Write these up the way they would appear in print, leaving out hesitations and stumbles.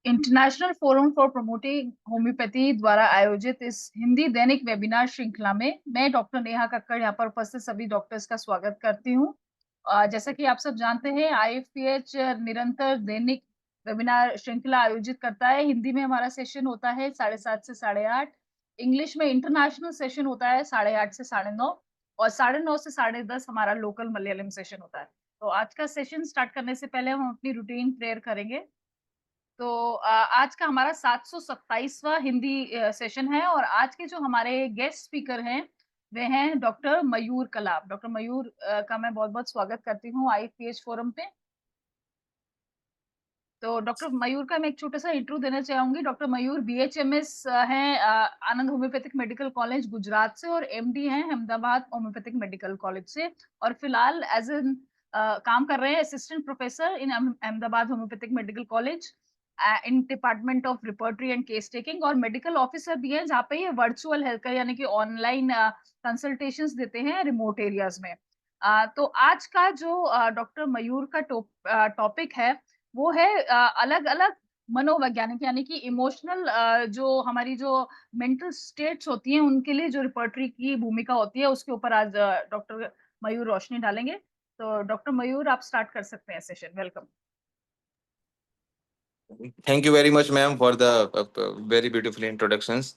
International forum for promoting homeopathy द्वारा आयोजित इस हिंदी दैनिक वेबिनार श्रृंखला में मैं डॉक्टर नेहा कक्कड़ यहाँ पर उपस्थित सभी डॉक्टर्स का स्वागत करती हूँ। जैसा कि आप सब जानते हैं, आईएफपीएच निरंतर दैनिक वेबिनार श्रृंखला आयोजित करता है। हिंदी में हमारा सेशन होता है 7:30 से 8:30। इंग्लिश में इंटरनेशनल सेशन होता है 8:30 से 9:30 और 9:30 से 10:30 हमारा लोकल मलयालम सेशन होता है। तो आज का सेशन स्टार्ट करने से पहले हम अपनी रूटीन प्रेयर करेंगे। तो आज का हमारा 727वां हिंदी सेशन है और आज के जो हमारे गेस्ट स्पीकर हैं, वे हैं डॉक्टर मयूर कलाप। डॉक्टर मयूर का मैं बहुत-बहुत स्वागत करती हूँ आईपीएच फोरम पे। तो डॉक्टर मयूर का मैं एक छोटा-सा इंट्रो देना चाहूँगी। डॉक्टर मयूर बीएचएमएस हैं आनंद होम्योपैथिक मेडिकल कॉलेज गुजरात से और एमडी हैं अहमदाबाद होम्योपैथिक मेडिकल कॉलेज से और फिलहाल एज़ एन काम कर रहे हैं assistant professor in Ahmedabad homeopathic medical college in department of repertory and case taking और मेडिकल ऑफिसर भी हैं जहाँ पे ये वर्चुअल हेल्थ केयर यानी कि ऑनलाइन कंसल्टेशंस देते हैं रिमोट एरियाज में। तो आज का जो डॉक्टर मयूर का टॉपिक है वो है अलग-अलग मनोवैज्ञानिक यानी कि इमोशनल जो हमारी जो मेंटल स्टेट्स होती हैं उनके लिए जो रिपर्टरी की भूमिका होती है उसके ऊपर आज डॉक्टर मयूर रोशनी डालेंगे। तो डॉक्टर मयूर आप स्टार्ट कर सकते हैं session. Welcome. Thank you very much, ma'am, for the very beautiful introductions.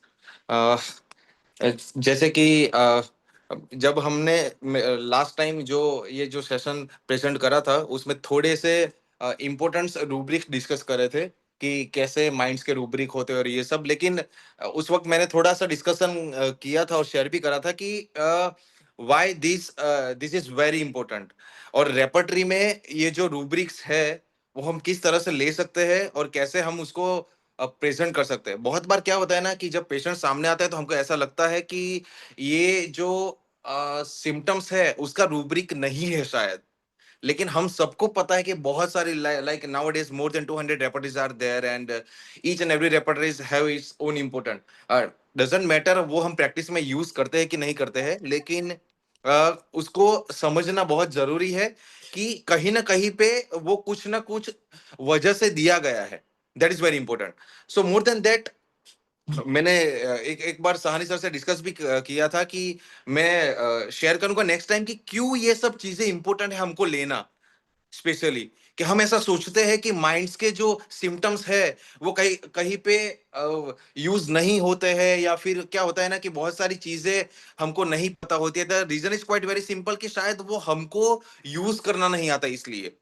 Uh, जैसे कि जब हमने लास्ट टाइम जो ये जो सेशन प्रेजेंट करा था उसमें थोड़े से इम्पोर्टेंट रूब्रिक डिस्कस करे थे कि कैसे माइंड्स के रूब्रिक होते हैं और ये सब, लेकिन उस वक्त मैंने थोड़ा सा डिस्कशन किया था और शेयर भी करा था कि why this this is very important और रेपर्टरी में ये जो रूब्रिक्स है वो हम किस तरह से ले सकते हैं और कैसे हम उसको प्रेजेंट कर सकते हैं। बहुत बार क्या होता है ना कि जब पेशेंट सामने आता है तो हमको ऐसा लगता है कि ये जो सिम्टम्स है उसका रूब्रिक नहीं है शायद, लेकिन हम सबको पता है कि बहुत सारी like now it is more than 200 repertories are there and each and every repertories have its own important. Doesn't matter वो हम प्रैक्टिस में यूज करते हैं कि नहीं करते हैं, लेकिन उसको समझना बहुत जरूरी है कि कहीं ना कहीं पे वो कुछ ना कुछ वजह से दिया गया है। That is very important. So more than that मैंने एक एक बार सहानी सर से डिस्कस भी किया था कि मैं शेयर करूंगा नेक्स्ट टाइम कि क्यों ये सब चीजें इंपॉर्टेंट है हमको लेना, स्पेशली कि हम ऐसा सोचते हैं कि माइंड्स के जो सिम्टम्स है वो कहीं कहीं पे यूज नहीं होते हैं, या फिर क्या होता है ना कि बहुत सारी चीजें हमको नहीं पता होती है। The reason is quite very simple कि शायद वो हमको यूज करना नहीं आता, इसलिए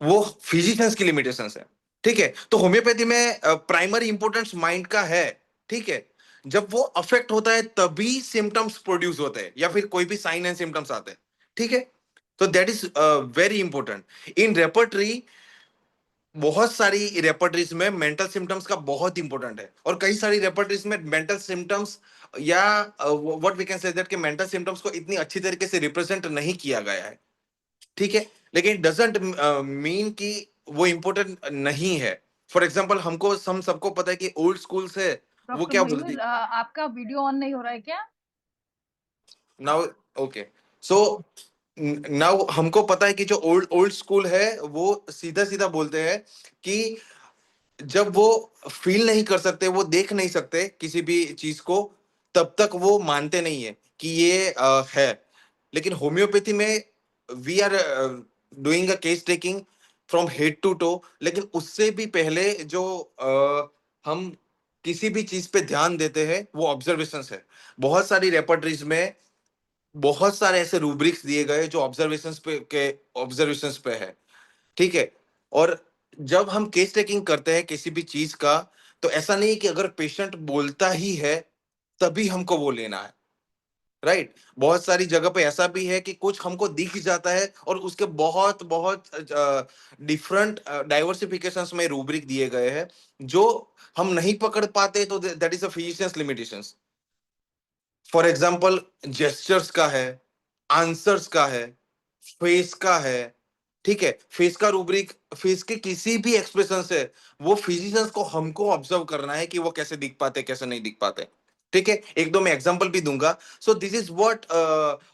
वो फिजिशियंस की लिमिटेशंस है। ठीक है, तो होम्योपैथी में प्राइमरी इंपोर्टेंस माइंड का है। ठीक है, जब वो अफेक्ट होता है तभी सिम्टम्स प्रोड्यूस होते हैं या फिर कोई भी साइन एंड सिम्टम्स आते हैं। ठीक है, तो that is very important in repertory. बहुत सारी रेपर्टरीज में मेंटल सिम्टम्स का बहुत इंपॉर्टेंट है और कई सारी रेपर्टरीज में मेंटल सिम्टम्स या what we can say that कि मेंटल सिम्टम्स को इतनी अच्छी तरीके से रिप्रेजेंट नहीं किया गया है। ठीक है, लेकिन डजेंट मीन कि वो इंपॉर्टेंट नहीं है। फॉर एग्जाम्पल हमको हम सबको पता है कि ओल्ड स्कूल से वो डॉक्टर क्या बोलती। मयूर आपका वीडियो ऑन नहीं हो रहा है क्या? नाउ ओके, सो नाउ हमको पता है कि जो ओल्ड ओल्ड स्कूल है वो सीधा सीधा बोलते हैं कि जब वो फील नहीं कर सकते, वो देख नहीं सकते किसी भी चीज को, तब तक वो मानते नहीं है कि ये है। लेकिन होम्योपैथी में we are doing a case taking from head to toe, लेकिन उससे भी पहले जो हम किसी भी चीज पे ध्यान देते हैं वो ऑब्जर्वेशंस है। बहुत सारी रेपर्टरीज में बहुत सारे ऐसे रूब्रिक्स दिए गए जो ऑब्जर्वेशंस पे है। ठीक है, और जब हम केस टेकिंग करते हैं किसी भी चीज का, तो ऐसा नहीं कि अगर पेशेंट बोलता ही है तभी हमको वो लेना है। राइट, बहुत सारी जगह पे ऐसा भी है कि कुछ हमको दिख जाता है और उसके बहुत बहुत डिफरेंट डाइवर्सिफिकेशंस में रूब्रिक दिए गए हैं जो हम नहीं पकड़ पाते, तो that is a physicians limitations. For example gestures का है, आंसर्स का है, फेस का है। ठीक है, फेस का रूब्रिक, फेस के किसी भी एक्सप्रेशन से वो फिजिशियंस को हमको ऑब्जर्व करना है कि वो कैसे दिख पाते कैसे नहीं दिख पाते। ठीक है, एक दो मैं एग्जांपल भी दूंगा. So this is what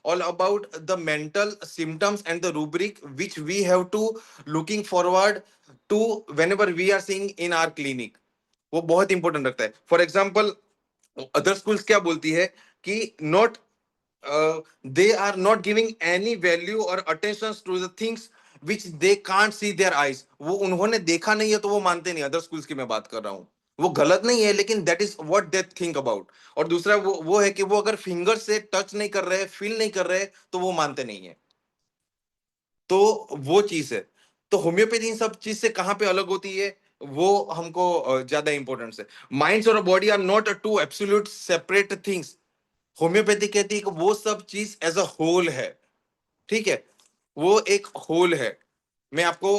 all about the mental symptoms and the rubric which we have to looking forward to whenever we are seeing in our clinic. वो बहुत इंपॉर्टेंट रखता है. फॉर एग्जांपल अदर स्कूल्स क्या बोलती है कि not they are not giving any value or attention to the things which they can't see their eyes. वो उन्होंने देखा नहीं है तो वो मानते नहीं. अदर स्कूल्स की मैं बात कर रहा हूँ. वो गलत नहीं है लेकिन that is what they think about. और दूसरा वो है कि वो अगर फिंगर से टच नहीं कर रहे, फील नहीं कर रहे, तो वो मानते नहीं है. तो वो चीज है. तो होम्योपैथी इन सब चीज से कहां पे अलग होती है, वो हमको ज्यादा इंपॉर्टेंट है. माइंड्स और body are not two absolute separate things. Homeopathy कहती है कि वो सब चीज एज अ होल है. ठीक है, वो एक होल है. मैं आपको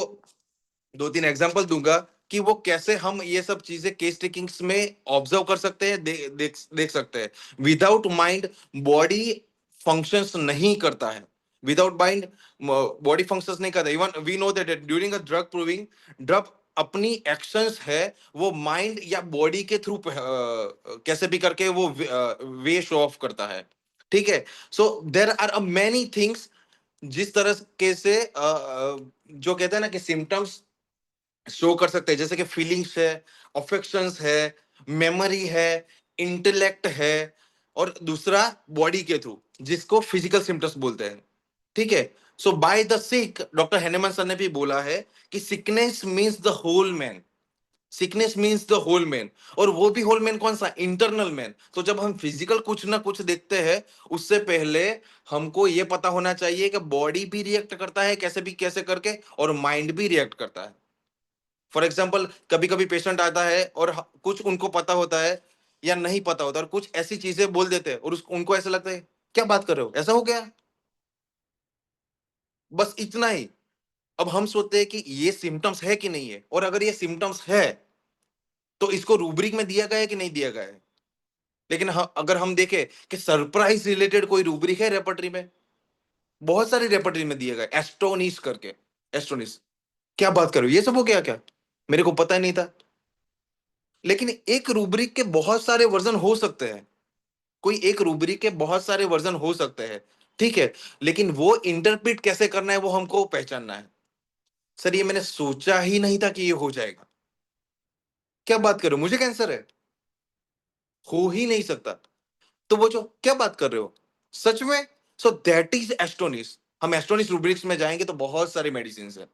दो तीन एग्जांपल दूंगा कि वो कैसे हम ये सब चीजें केस टेकिंग्स में ऑब्जर्व कर सकते हैं, देख सकते हैं. विदाउट माइंड बॉडी फंक्शंस नहीं करता है. विदाउट माइंड बॉडी फंक्शंस नहीं करता. Even we know that during a drug proving, drug अपनी एक्शंस है वो माइंड या बॉडी के थ्रू कैसे भी करके वो वे शो ऑफ करता है. ठीक है. सो देर आर मैनी थिंग्स जिस तरह के से जो कहते हैं ना कि सिम्टम्स शो कर सकते हैं, जैसे कि फीलिंग्स है, अफेक्शंस है, मेमोरी है, इंटेलेक्ट है, और दूसरा बॉडी के थ्रू जिसको फिजिकल सिम्टम्स बोलते हैं. ठीक है. So by the sick, doctor Hahnemann sir ने भी बोला है कि sickness means the whole man. Sickness means the whole man. और वो भी होल मैन कौन सा, इंटरनल मैन. तो जब हम फिजिकल कुछ ना कुछ देखते हैं, उससे पहले हमको ये पता होना चाहिए कि बॉडी भी रिएक्ट करता है कैसे भी कैसे करके, और माइंड भी रिएक्ट करता है. फॉर एग्जाम्पल कभी कभी पेशेंट आता है और कुछ उनको पता होता है या नहीं पता होता, और कुछ ऐसी चीजें बोल देते हैं और उनको ऐसा लगता है क्या बात कर रहे हो, ऐसा हो गया, बस इतना ही. अब हम सोचते हैं कि ये सिम्टम्स है कि नहीं है, और अगर ये सिम्टम्स है तो इसको रूब्रिक में दिया गया है कि नहीं दिया गया है. लेकिन अगर हम देखें कि सरप्राइज रिलेटेड कोई रूब्रिक है रेपर्टरी में, बहुत सारी रेपर्टरी में दिया गया एस्टोनिश करके. एस्टोनिश, क्या बात करो, ये सब हो गया क्या, मेरे को पता ही नहीं था. लेकिन एक रूब्रिक के बहुत सारे वर्जन हो सकते हैं. कोई एक रूब्रिक के बहुत सारे वर्जन हो सकते हैं. ठीक है. लेकिन वो इंटरप्रेट कैसे करना है वो हमको पहचानना है. सर ये मैंने सोचा ही नहीं था कि ये हो जाएगा, क्या बात करो, मुझे कैंसर है, हो ही नहीं सकता. तो वो जो क्या बात कर रहे हो, सच में. सो दैट इज एस्टोनिश. हम एस्टोनिश रूब्रिक्स में जाएंगे तो बहुत सारी मेडिसिन है.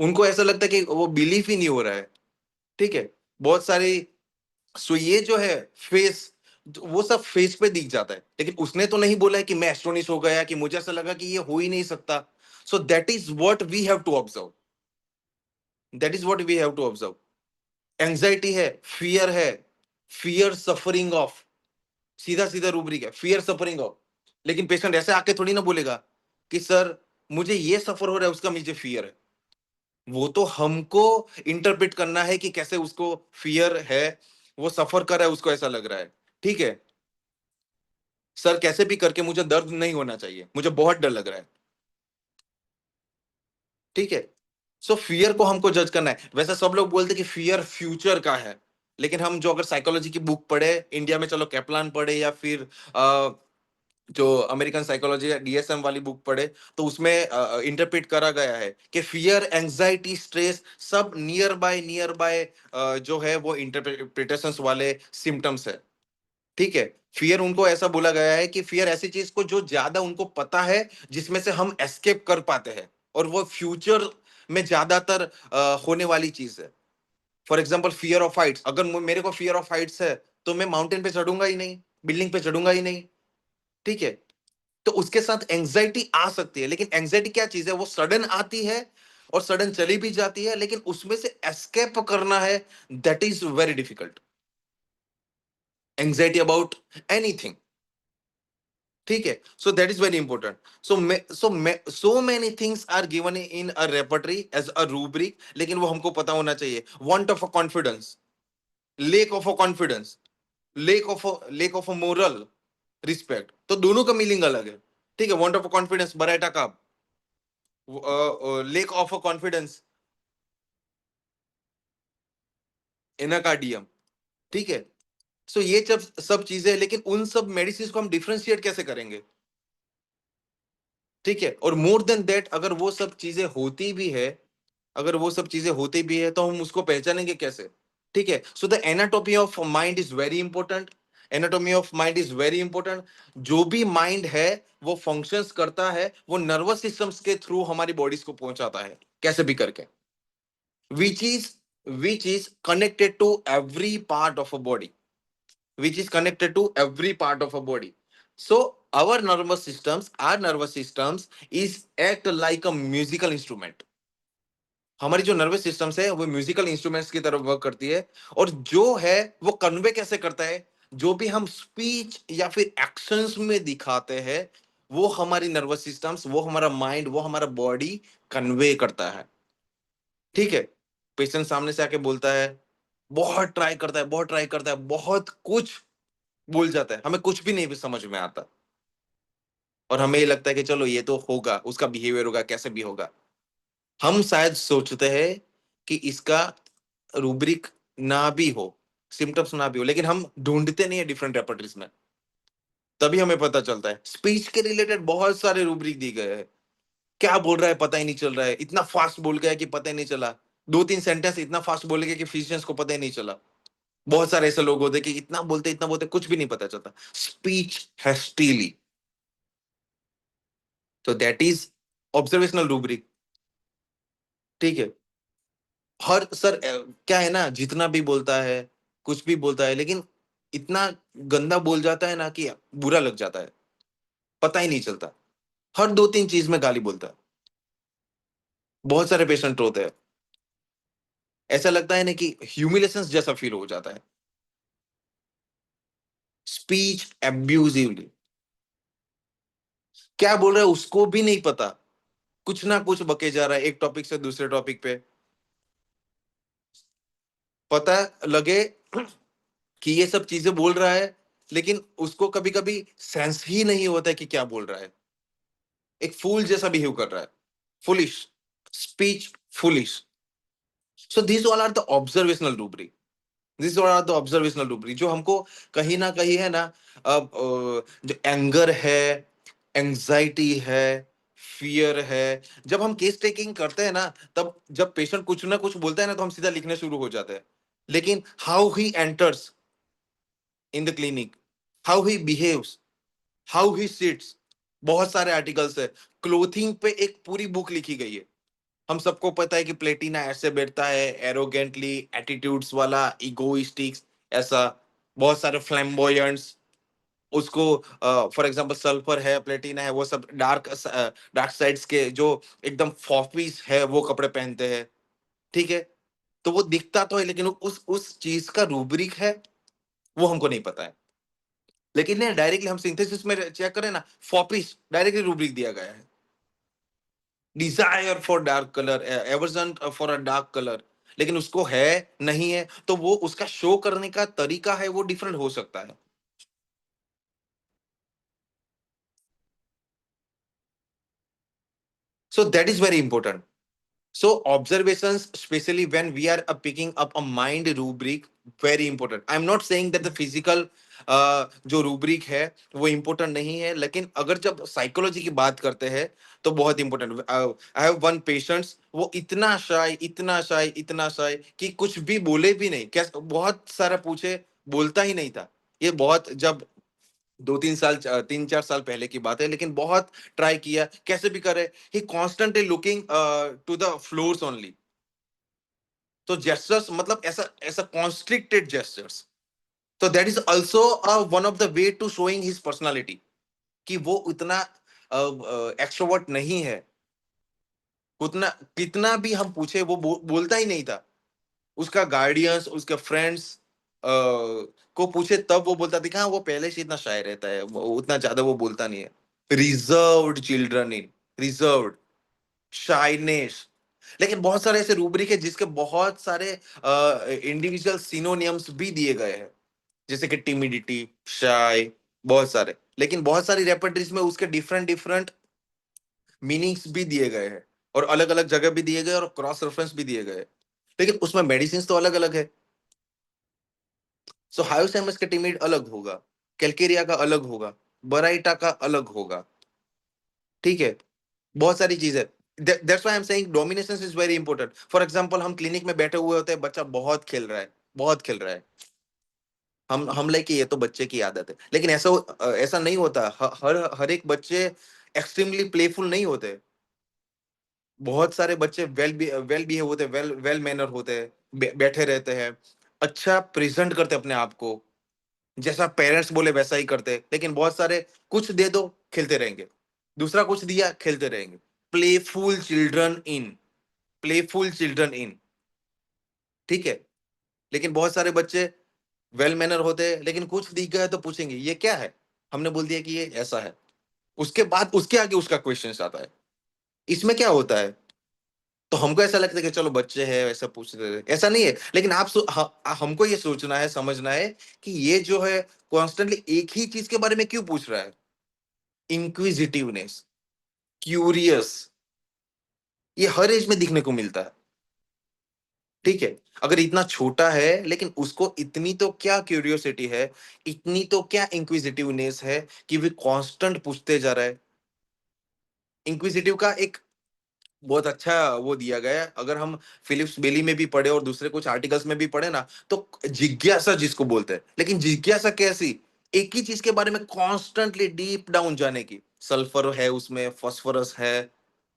उनको ऐसा लगता है कि वो बिलीव ही नहीं हो रहा है. ठीक है. बहुत सारी. सो ये जो है फेस, वो सब फेस पे दिख जाता है. लेकिन उसने तो नहीं बोला है कि मैं एस्टोनिश हो गया, कि मुझे ऐसा लगा कि ये हो ही नहीं सकता. So that is what we have to observe. That is what we have to observe. Anxiety है, फियर है, फियर सफरिंग ऑफ, सीधा सीधा रूब्रिक है, फियर सफरिंग ऑफ. लेकिन पेशेंट ऐसे आके थोड़ी ना बोलेगा कि सर मुझे ये सफर हो रहा है, उसका मुझे फियर है. वो तो हमको इंटरप्रेट करना है कि कैसे उसको फियर है, वो सफर कर रहा है, उसको ऐसा लग रहा है. ठीक है. सर कैसे भी करके मुझे दर्द नहीं होना चाहिए, मुझे बहुत डर लग रहा है. ठीक है. सो फियर को हमको जज करना है. वैसे सब लोग बोलते हैं कि फियर फ्यूचर का है. लेकिन हम जो अगर साइकोलॉजी की बुक पढ़े इंडिया में, चलो कैप्लान पढ़े या फिर जो अमेरिकन साइकोलॉजी या डीएसएम वाली बुक पढ़े, तो उसमें इंटरप्रेट करा गया है कि फियर, एंजाइटी, स्ट्रेस सब नियर बाय जो है वो इंटरप्रिटेशंस वाले सिम्टम्स है. ठीक है. फियर उनको ऐसा बोला गया है कि फियर ऐसी चीज को जो ज्यादा उनको पता है, जिसमें से हम एस्केप कर पाते हैं, और वो फ्यूचर में ज्यादातर होने वाली चीज है. For example fear of Heights. अगर मेरे को फियर ऑफ हाइट्स है तो मैं माउंटेन पे चढ़ूंगा ही नहीं, बिल्डिंग पे चढ़ूंगा ही नहीं. ठीक है. तो उसके साथ एंजाइटी आ सकती है. लेकिन एंजाइटी क्या चीज है, वो सडन आती है और सडन चली भी जाती है, लेकिन उसमें से एस्केप करना है, that is very difficult. Anxiety about anything. ठीक है. So that is very important. So many things are given in a repertory as a rubric, लेकिन वो हमको पता होना चाहिए. Want of a confidence, lack of a confidence, lack of a moral respect. तो दोनों का मीनिंग अलग है. ठीक है. Want of a confidence baryta का, lack of a confidence anacardium. ठीक है. सो ये सब सब चीजें, लेकिन उन सब मेडिसिन को हम डिफरेंशिएट कैसे करेंगे? ठीक है, और मोर देन दैट, अगर वो सब चीजें होती भी है, अगर वो सब चीजें होती भी है, तो हम उसको पहचानेंगे कैसे? ठीक है, so the anatomy of mind is very important. Anatomy of mind is very important. जो भी माइंड है वो फंक्शंस करता है, वो नर्वस सिस्टम्स के थ्रू हमारी बॉडीज को पहुंचाता है, कैसे भी करके, which is which is connected to every part of a body, which is connected to every part of a body. So our nervous systems is act like a musical instrument. हमारी जो nervous systems है वो musical instruments की तरफ work करती है, और जो है वो कन्वे कैसे करता है, जो भी हम स्पीच या फिर एक्शंस में दिखाते हैं, वो हमारी नर्वस सिस्टम्स, वो हमारा माइंड, वो हमारा बॉडी कन्वे करता है। ठीक है, पेशेंट सामने से आके बोलता है, बहुत ट्राई करता है, बहुत ट्राई करता है, बहुत कुछ बोल जाता है, हमें कुछ भी नहीं भी समझ में आता, और हमें ये लगता है कि चलो ये तो होगा, उसका बिहेवियर होगा, कैसे भी होगा। हम शायद सोचते हैं कि इसका रूब्रिक ना भी हो, सिम्टम्स ना भी हो, लेकिन हम ढूंढते नहीं है डिफरेंट रेपर्टरीज में, तभी हमें पता चलता है। स्पीच के रिलेटेड बहुत सारे रूब्रिक दिए गए हैं, क्या बोल रहा है पता ही नहीं चल रहा है, इतना फास्ट बोल गया कि पता ही नहीं चला, दो तीन सेंटेंस इतना फास्ट बोल गया कि फिजिशियंस को पता ही नहीं चला। बहुत सारे ऐसे लोग होते कि इतना बोलते कुछ भी नहीं पता चलता, स्पीच हैस्टीली। तो दैट इज ऑब्जर्वेशनल रूब्रिक। ठीक है, हर सर क्या है ना, जितना भी बोलता है, कुछ भी बोलता है, लेकिन इतना गंदा बोल जाता है ना कि बुरा लग जाता है, पता ही नहीं चलता, हर दो तीन चीज में गाली बोलता है। बहुत सारे पेशेंट होते हैं, ऐसा लगता है ना कि ह्यूमिलेशन जैसा फील हो जाता है, स्पीच एब्यूजिवली, क्या बोल रहा है उसको भी नहीं पता, कुछ ना कुछ बके जा रहा है एक टॉपिक से दूसरे टॉपिक पे। पता लगे कि ये सब चीजें बोल रहा है, लेकिन उसको कभी कभी सेंस ही नहीं होता है कि क्या बोल रहा है, एक फूल जैसा बिहेव कर रहा है, foolish speech, foolish. So this all are the observational rubric, this all are the observational rubric, जो हमको कहीं ना कहीं है ना, अब जो एंगर है, एंजाइटी है, फियर है, जब हम केस टेकिंग करते हैं ना, तब जब पेशेंट कुछ ना कुछ बोलता है ना, तो हम सीधा लिखने शुरू हो जाते हैं। लेकिन how he enters in the clinic, how he behaves, how he sits, बहुत सारे आर्टिकल्स है, क्लोथिंग पे एक पूरी बुक लिखी गई है। हम सबको पता है कि प्लेटिना ऐसे बैठता है, एरोगेंटली, एटीट्यूड्स वाला, इगोइस्टिक्स, ऐसा, बहुत सारे फ्लैम्बोयंट्स, उसको फॉर एग्जांपल सल्फर है, प्लेटिना है, वो सब डार्क डार्क साइड्स के जो एकदम फॉफीज है वो कपड़े पहनते हैं। ठीक है, तो वो दिखता तो है, लेकिन उस चीज का रूब्रिक है वो हमको नहीं पता है। लेकिन ये डायरेक्टली हम सिंथेसिस में चेक करें ना, फॉपीज डायरेक्टली रूब्रिक दिया गया है, desire for dark colour, aversion for a dark colour, लेकिन उसको है नहीं है, तो वो उसका शो करने का तरीका है वो डिफरेंट हो सकता है। So that is very important. So observations, especially when we are picking up a mind rubric, very important. I'm not saying that the physical जो रूब्रिक है वो इम्पोर्टेंट नहीं है, लेकिन अगर जब साइकोलॉजी की बात करते हैं तो बहुत important. I have one patients, वो इतना शाय, इतना शाय, इतना शाय कि कुछ भी बोले भी नहीं, कैसे बहुत सारा पूछे, बोलता ही नहीं था। ये बहुत जब 2-3 साल 3-4 साल पहले की बात है, लेकिन बहुत ट्राई किया, कैसे भी करे, ही constantly looking to the floors only. तो जेस्चर्स मतलब ऐसा ऐसा कॉन्स्ट्रिक्टेड जेस्चर्स, तो that is also one of the way to showing his personality, कि वो उतना एक्सट्रोवर्ट नहीं है, उतना कितना भी हम पूछे वो बोलता ही नहीं था। उसका गार्डियंस, उसके फ्रेंड्स को पूछे तब वो बोलता, दिखा वो पहले से इतना शाय रहता है, वो उतना ज्यादा वो बोलता नहीं है। Reserved children in, reserved, shyness. लेकिन बहुत सारे ऐसे रूब्रिक है जिसके बहुत सारे इंडिविजुअल सिनोनियम्स भी दिए गए हैं, जैसे कि टिमिडिटी, शाय, बहुत सारे, लेकिन बहुत सारी रेपर्टरीज में उसके डिफरेंट डिफरेंट मीनिंग्स भी दिए गए हैं, और अलग अलग जगह भी दिए गए और क्रॉस रेफरेंस भी दिए गए हैं। लेकिन उसमें मेडिसिन तो अलग अलग है। सो हायोसैमस का टीममेट अलग होगा, कैलकेरिया का अलग होगा, बराइटा का अलग होगा। ठीक है, बहुत सारी चीजें। That's why I am saying domination is very important. For example हम क्लिनिक में बैठे हुए होते हैं, बच्चा बहुत खेल रहा है, बहुत खेल रहा है, हम लाइक ये तो बच्चे की आदत है, लेकिन ऐसा नहीं होता। हर हर एक बच्चे एक्सट्रीमली प्लेफुल नहीं होते। बहुत सारे बच्चे वेल बिहेव होते हैं, वेल वेल मैनर होते हैं, बैठे रहते हैं, अच्छा प्रेजेंट करते हैं अपने आप को, जैसा पेरेंट्स बोले वैसा ही करते हैं। लेकिन बहुत सारे कुछ दे दो खेलते रहेंगे, दूसरा कुछ दिया खेलते रहेंगे। Playful children in, playful children in. ठीक है, लेकिन बहुत सारे बच्चे वेल मैनर होते हैं, लेकिन कुछ दिख गया तो पूछेंगे ये क्या है, हमने बोल दिया कि ये ऐसा है, उसके बाद उसके आगे उसका क्वेश्चन आता है, इसमें क्या होता है। तो हमको ऐसा लगता है कि चलो बच्चे हैं वैसा पूछ रहे हैं, ऐसा नहीं है। लेकिन हमको ये सोचना है, समझना है कि ये जो है कॉन्स्टेंटली एक ही चीज के बारे में क्यों पूछ रहा है। इंक्विजिटिवनेस, क्यूरियस, ये हर एज में दिखने को मिलता है। ठीक है, अगर इतना छोटा है लेकिन उसको इतनी तो क्या क्यूरियोसिटी है, इतनी तो क्या इंक्विजिटिवनेस है कि वे कांस्टेंट पूछते जा रहा है। इंक्विजिटिव का एक बहुत अच्छा वो दिया गया है, अगर हम फिलिप्स बेली में भी पढ़े और दूसरे कुछ आर्टिकल्स में भी पढ़े ना, तो जिज्ञासा जिसको बोलते हैं। लेकिन जिज्ञासा कैसी, एक ही चीज के बारे में कॉन्स्टेंटली डीप डाउन जाने की। सल्फर है उसमें, फास्फोरस है,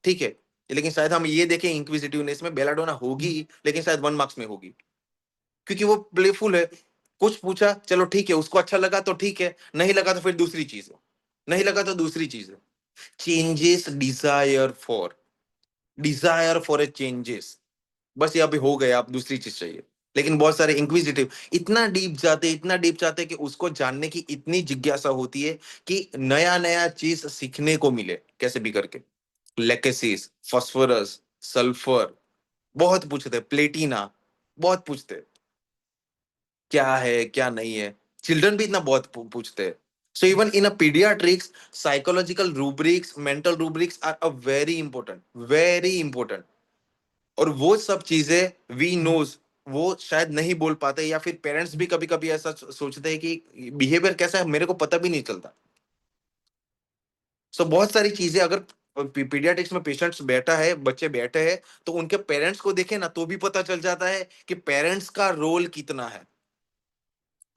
ठीक है। लेकिन शायद हम ये देखें इंक्विजिटिवनेस में बेलाडोना होगी, लेकिन शायद 1 मार्क्स में होगी, क्योंकि वो प्लेफुल है। कुछ पूछा, चलो ठीक है, उसको अच्छा लगा तो ठीक है, नहीं लगा तो फिर दूसरी चीज है, नहीं लगा तो दूसरी चीज है। Changes desire for, desire for a changes, बस ये अभी हो गया, आप दूसरी चीज चाहिए। लेकिन बहुत सारे इंक्विजिटिव इतना डीप जाते, इतना डीप जाते कि उसको जानने की इतनी जिज्ञासा होती है कि नया नया चीज सीखने को मिले कैसे भी करके। लेकेसिस, फास्फोरस, सल्फर, बहुत पूछते हैं, प्लेटिना, बहुत पूछते हैं क्या है क्या नहीं है। चिल्ड्रन भी इतना बहुत पूछते हैं। So even in a paediatrics, psychological rubrics, mental rubrics are a very important, very important. और वो सब चीजें वी नोज, वो शायद नहीं बोल पाते, या फिर पेरेंट्स भी कभी कभी ऐसा सोचते हैं कि बिहेवियर कैसा है मेरे को पता भी नहीं चलता। सो बहुत सारी चीजें, अगर पीडियाट्रिक्स में पेशेंट्स बैठा है, बच्चे बैठे हैं, तो उनके पेरेंट्स को देखे ना तो भी पता चल जाता है कि पेरेंट्स का रोल कितना है।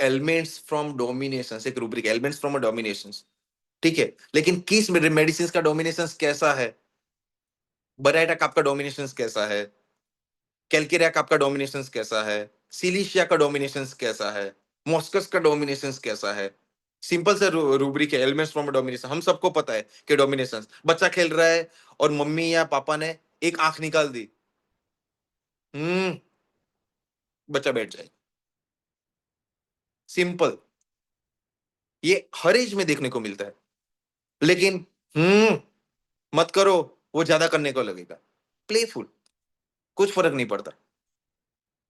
एलिमेंट्स फ्रॉम डोमिनेशन, एक रूब्रिक एलिमेंट्स फ्रॉम डोमिनेशन। ठीक है, लेकिन किस मेडिसिन का डोमिनेशन कैसा है, बराइटा का आपका डोमिनेशन कैसा है, कैलकेरिया का आपका डोमिनेशन कैसा है, सिलिशिया का डोमिनेशन कैसा है, मॉस्कस का डोमिनेशन कैसा है। सिंपल से रूब्रिक है, एलिमेंट्स फ्रॉम डोमिनेशन, हम सबको पता है कि डोमिनेशन। बच्चा खेल रहा है और मम्मी या पापा ने एक आंख निकाल दी, हम्म, बच्चा बैठ जाए। सिंपल, ये हर एज में देखने को मिलता है। लेकिन मत करो, वो ज्यादा करने को लगेगा, प्लेफुल, कुछ फर्क नहीं पड़ता।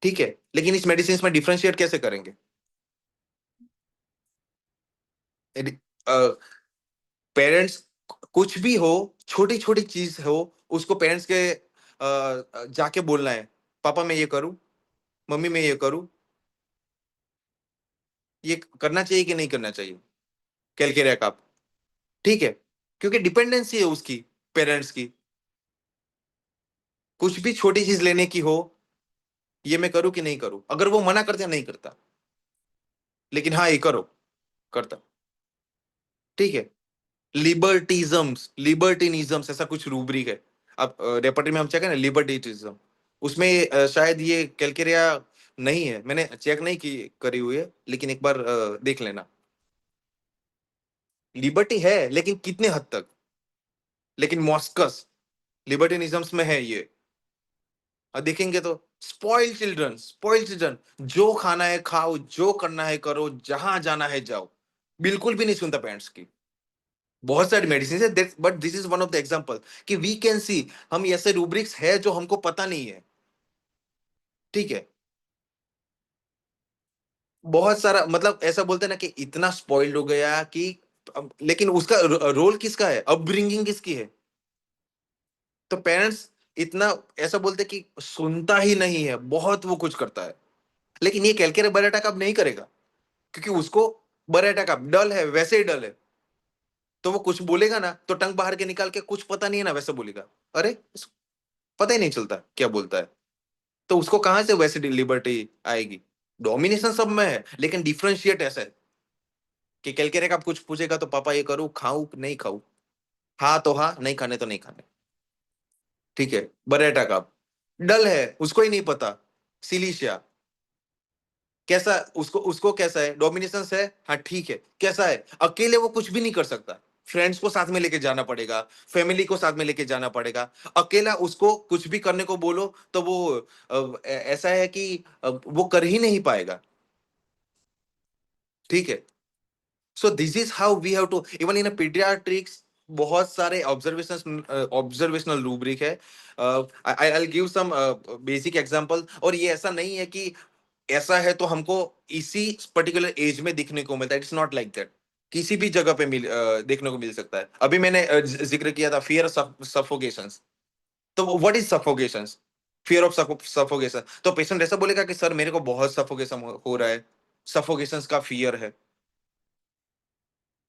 ठीक है, लेकिन इस मेडिसिन में डिफरेंशिएट कैसे करेंगे। पेरेंट्स, कुछ भी हो, छोटी छोटी चीज हो, उसको पेरेंट्स के जाके बोलना है, पापा मैं ये करूं, मम्मी मैं ये करूं, ये करना चाहिए कि नहीं करना चाहिए, कैलकेरिया का। ठीक है, क्योंकि डिपेंडेंसी है उसकी, पेरेंट्स की। कुछ भी छोटी चीज लेने की हो, ये मैं करूं कि नहीं करूं, अगर वो मना करते नहीं करता, लेकिन हाँ ये करो, करता। ठीक है, लिबर्टिज्म्स, लिबर्टिनिज्म्स ऐसा कुछ रूब्रिक है। अब रेपर्टरी में हम चेक है ना, लिबर्टिज्म, उसमें शायद ये कैलकेरिया नहीं है, मैंने चेक नहीं की करी हुई है, लेकिन एक बार देख लेना। लिबर्टी है लेकिन कितने हद तक, लेकिन मॉस्कस लिबर्टिनिज्म्स में है ये। और देखेंगे तो स्पॉइल चिल्ड्रन, स्पॉइल चिल्ड्रन, जो खाना है खाओ, जो करना है करो, जहां जाना है जाओ, बिल्कुल भी नहीं सुनता पेरेंट्स की। बहुत सारी मेडिसिन है, but this is one of the example कि वी कैन सी, हम ऐसे रूब्रिक्स है जो हमको पता नहीं है। ठीक है, बहुत सारा, मतलब ऐसा बोलते हैं ना कि इतना स्पॉइल्ड हो गया कि लेकिन उसका रोल किसका है, अपब्रिंगिंग किसकी है। तो पेरेंट्स इतना, ऐसा बोलते हैं कि सुनता ही नहीं है, बहुत वो कुछ करता है। लेकिन ये कैलकेरे बरेटा कब नहीं करेगा, क्योंकि उसको बरेटा का डल है, वैसे ही डल है। तो वो कुछ बोलेगा ना तो टंग बाहर के निकाल के कुछ पता नहीं है ना वैसे बोलेगा, अरे पता ही नहीं चलता क्या बोलता है। तो उसको कहां से वैसे लिबर्टी आएगी? डोमिनेशन सब में है, लेकिन डिफरेंशिएट ऐसा है कि कैलकेरे का आप कुछ पूछेगा तो पापा ये करूँ, खाऊं नहीं खाऊं, हाँ तो हाँ, नहीं खाने तो नहीं खाने। ठीक है, बरेटा का डल है, उसको ही नहीं पता। सिलीशिया कैसा, उसको उसको कैसा है, डोमिनेशन है, हाँ ठीक है, कैसा है, अकेले वो कुछ भी नहीं कर सकता, फ्रेंड्स को साथ में लेके जाना पड़ेगा, फैमिली को साथ में लेके जाना पड़ेगा। अकेला उसको कुछ भी करने को बोलो तो वो ऐसा है कि वो कर ही नहीं पाएगा। ठीक है। So this is how we have to, even in paediatrics बहुत सारे ऑब्जर्वेशनल रूब्रिक है। I I give some basic example. और ये ऐसा नहीं है कि ऐसा है तो हमको इसी पर्टिकुलर एज में दिखने को मिलता है, इट्स नॉट लाइक दैट। किसी भी जगह पे देखने को मिल सकता है। अभी मैंने जिक्र किया था फियर सफोकेशन। तो what is suffocation? Fear of suffocation. तो पेशेंट ऐसा बोलेगा कि सर मेरे को बहुत सफोकेशन हो रहा है, सफोकेशन का फियर है।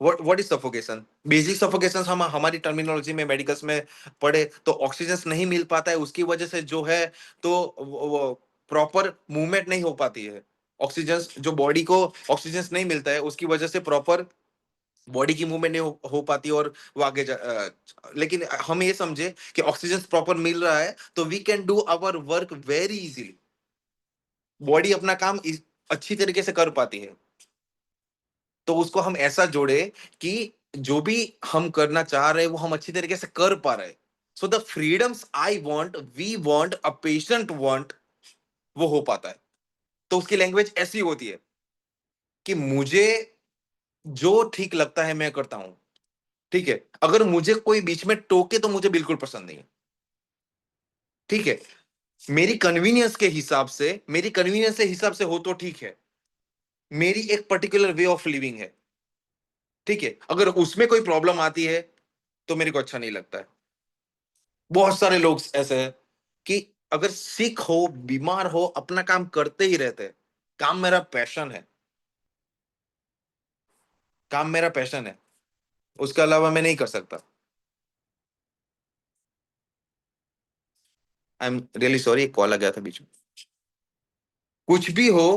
What is suffocation? Basic suffocation हम हमारी टर्मिनोलॉजी में मेडिकल्स में पढ़े तो ऑक्सीजन नहीं मिल पाता है, उसकी वजह से जो है तो वो प्रॉपर मूवमेंट नहीं हो पाती है। ऑक्सीजन जो बॉडी को ऑक्सीजन नहीं मिलता है उसकी वजह से प्रॉपर बॉडी की मूवमेंट नहीं हो पाती, और वो आगे लेकिन हम ये समझे कि ऑक्सीजन प्रॉपर मिल रहा है तो we can do our work very easily. Body अपना काम अच्छी तरीके से कर पाती है। तो उसको हम ऐसा जोड़े कि जो भी हम करना चाह रहे हैं वो हम अच्छी तरीके से कर पा रहे हैं। So the freedoms I want, we want, a patient want, वो हो पाता है। तो उसकी लैंग्वेज ऐसी होती है कि मुझे जो ठीक लगता है मैं करता हूं। ठीक है, अगर मुझे कोई बीच में टोके तो मुझे बिल्कुल पसंद नहीं है। ठीक है, मेरी कन्वीनियंस के हिसाब से, मेरी कन्वीनियंस के हिसाब से हो तो ठीक है, मेरी एक पर्टिकुलर वे ऑफ लिविंग है। ठीक है, अगर उसमें कोई प्रॉब्लम आती है तो मेरे को अच्छा नहीं लगता है। बहुत सारे लोग ऐसे हैं कि अगर सिक हो, बीमार हो, अपना काम करते ही रहते हैं। काम मेरा पैशन है, काम मेरा पैशन है, उसके अलावा मैं नहीं कर सकता। आई एम रियली सॉरी, एक कॉल आ गया था बीच में। कुछ भी हो,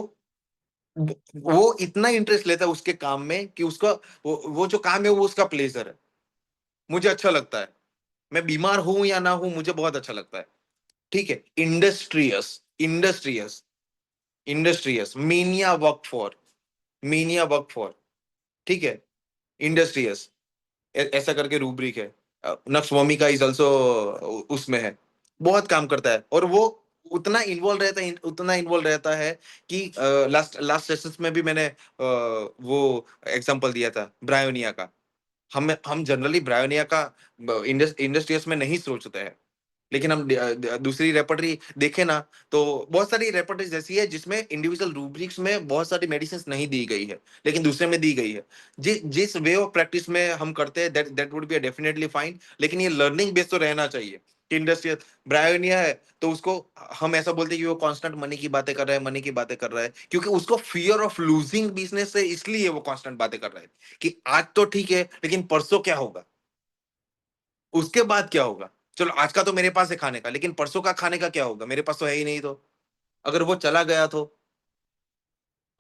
वो इतना इंटरेस्ट लेता है उसके काम में कि उसका वो जो काम है वो उसका प्लेजर है। मुझे अच्छा लगता है, मैं बीमार हूं या ना हूं मुझे बहुत अच्छा लगता है। ठीक है, industrious, industrious, industrious mania work for, mania work for. ठीक है, इंडस्ट्रियस ऐसा करके रूब्रिक है। नक्सवामी का इज ऑल्सो उसमें है, बहुत काम करता है। और वो उतना इन्वॉल्व रहता है, उतना इन्वॉल्व रहता है कि लास्ट लास्ट सेशंस में भी मैंने वो एग्जांपल दिया था ब्रायोनिया का। हम जनरली ब्रायोनिया का इंडस्ट्रियस में नहीं सोचते हैं, लेकिन हम दूसरी रेपर्टरी देखें ना तो बहुत सारी रेपर्टरीज ऐसी है जिसमें इंडिविजुअल रूब्रिक्स में बहुत सारी मेडिसिन नहीं दी गई है, लेकिन दूसरे में दी गई है। जिस वे ऑफ प्रैक्टिस में हम करते हैं that that would be definitely fine, लेकिन ये लर्निंग बेस तो रहना चाहिए कि इंडस्ट्रियल ब्रायोनिया है तो उसको हम ऐसा बोलते हैं कि वो कांस्टेंट मनी की बातें कर रहा है, मनी की बातें कर रहा है, क्योंकि उसको फियर ऑफ लूजिंग बिजनेस है, इसलिए वो कांस्टेंट बातें कर रहा है कि आज तो ठीक है लेकिन परसों क्या होगा, उसके बाद क्या होगा। चलो आज का तो मेरे पास है खाने का, लेकिन परसों का खाने का क्या होगा, मेरे पास तो है ही नहीं। तो अगर वो चला गया तो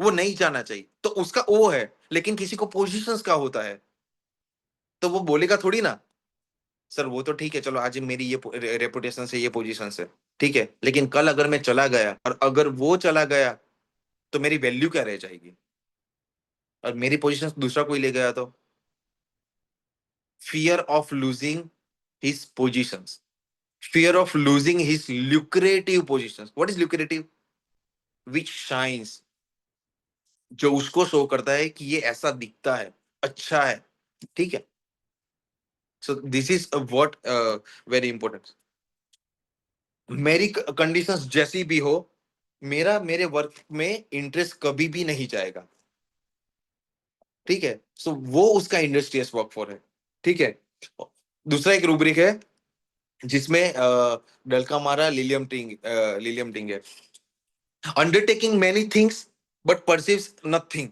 वो नहीं जाना चाहिए, तो उसका वो है। लेकिन किसी को पोजीशंस का होता है तो वो बोलेगा थोड़ी ना, सर वो तो ठीक है, चलो आज मेरी ये रेपुटेशन से, ये पोजीशन से ठीक है, लेकिन कल अगर मैं चला गया और अगर वो चला गया तो मेरी वैल्यू क्या रह जाएगी, और मेरी पोजीशन दूसरा कोई ले गया तो। Fear of losing his positions, fear of losing his lucrative positions. What is lucrative? Which shines, जो उसको शो करता है कि ये ऐसा दिखता है, अच्छा है। ठीक है, so this is what very important. मेरी कंडीशंस जैसी भी हो, मेरा मेरे वर्क में इंटरेस्ट कभी भी नहीं जाएगा। ठीक है, सो वो उसका इंडस्ट्रियस वर्क फॉर है। ठीक है, दूसरा एक रूब्रिक है जिसमें डलका मारा लिलियम टिंग है। Undertaking many things but perceives nothing.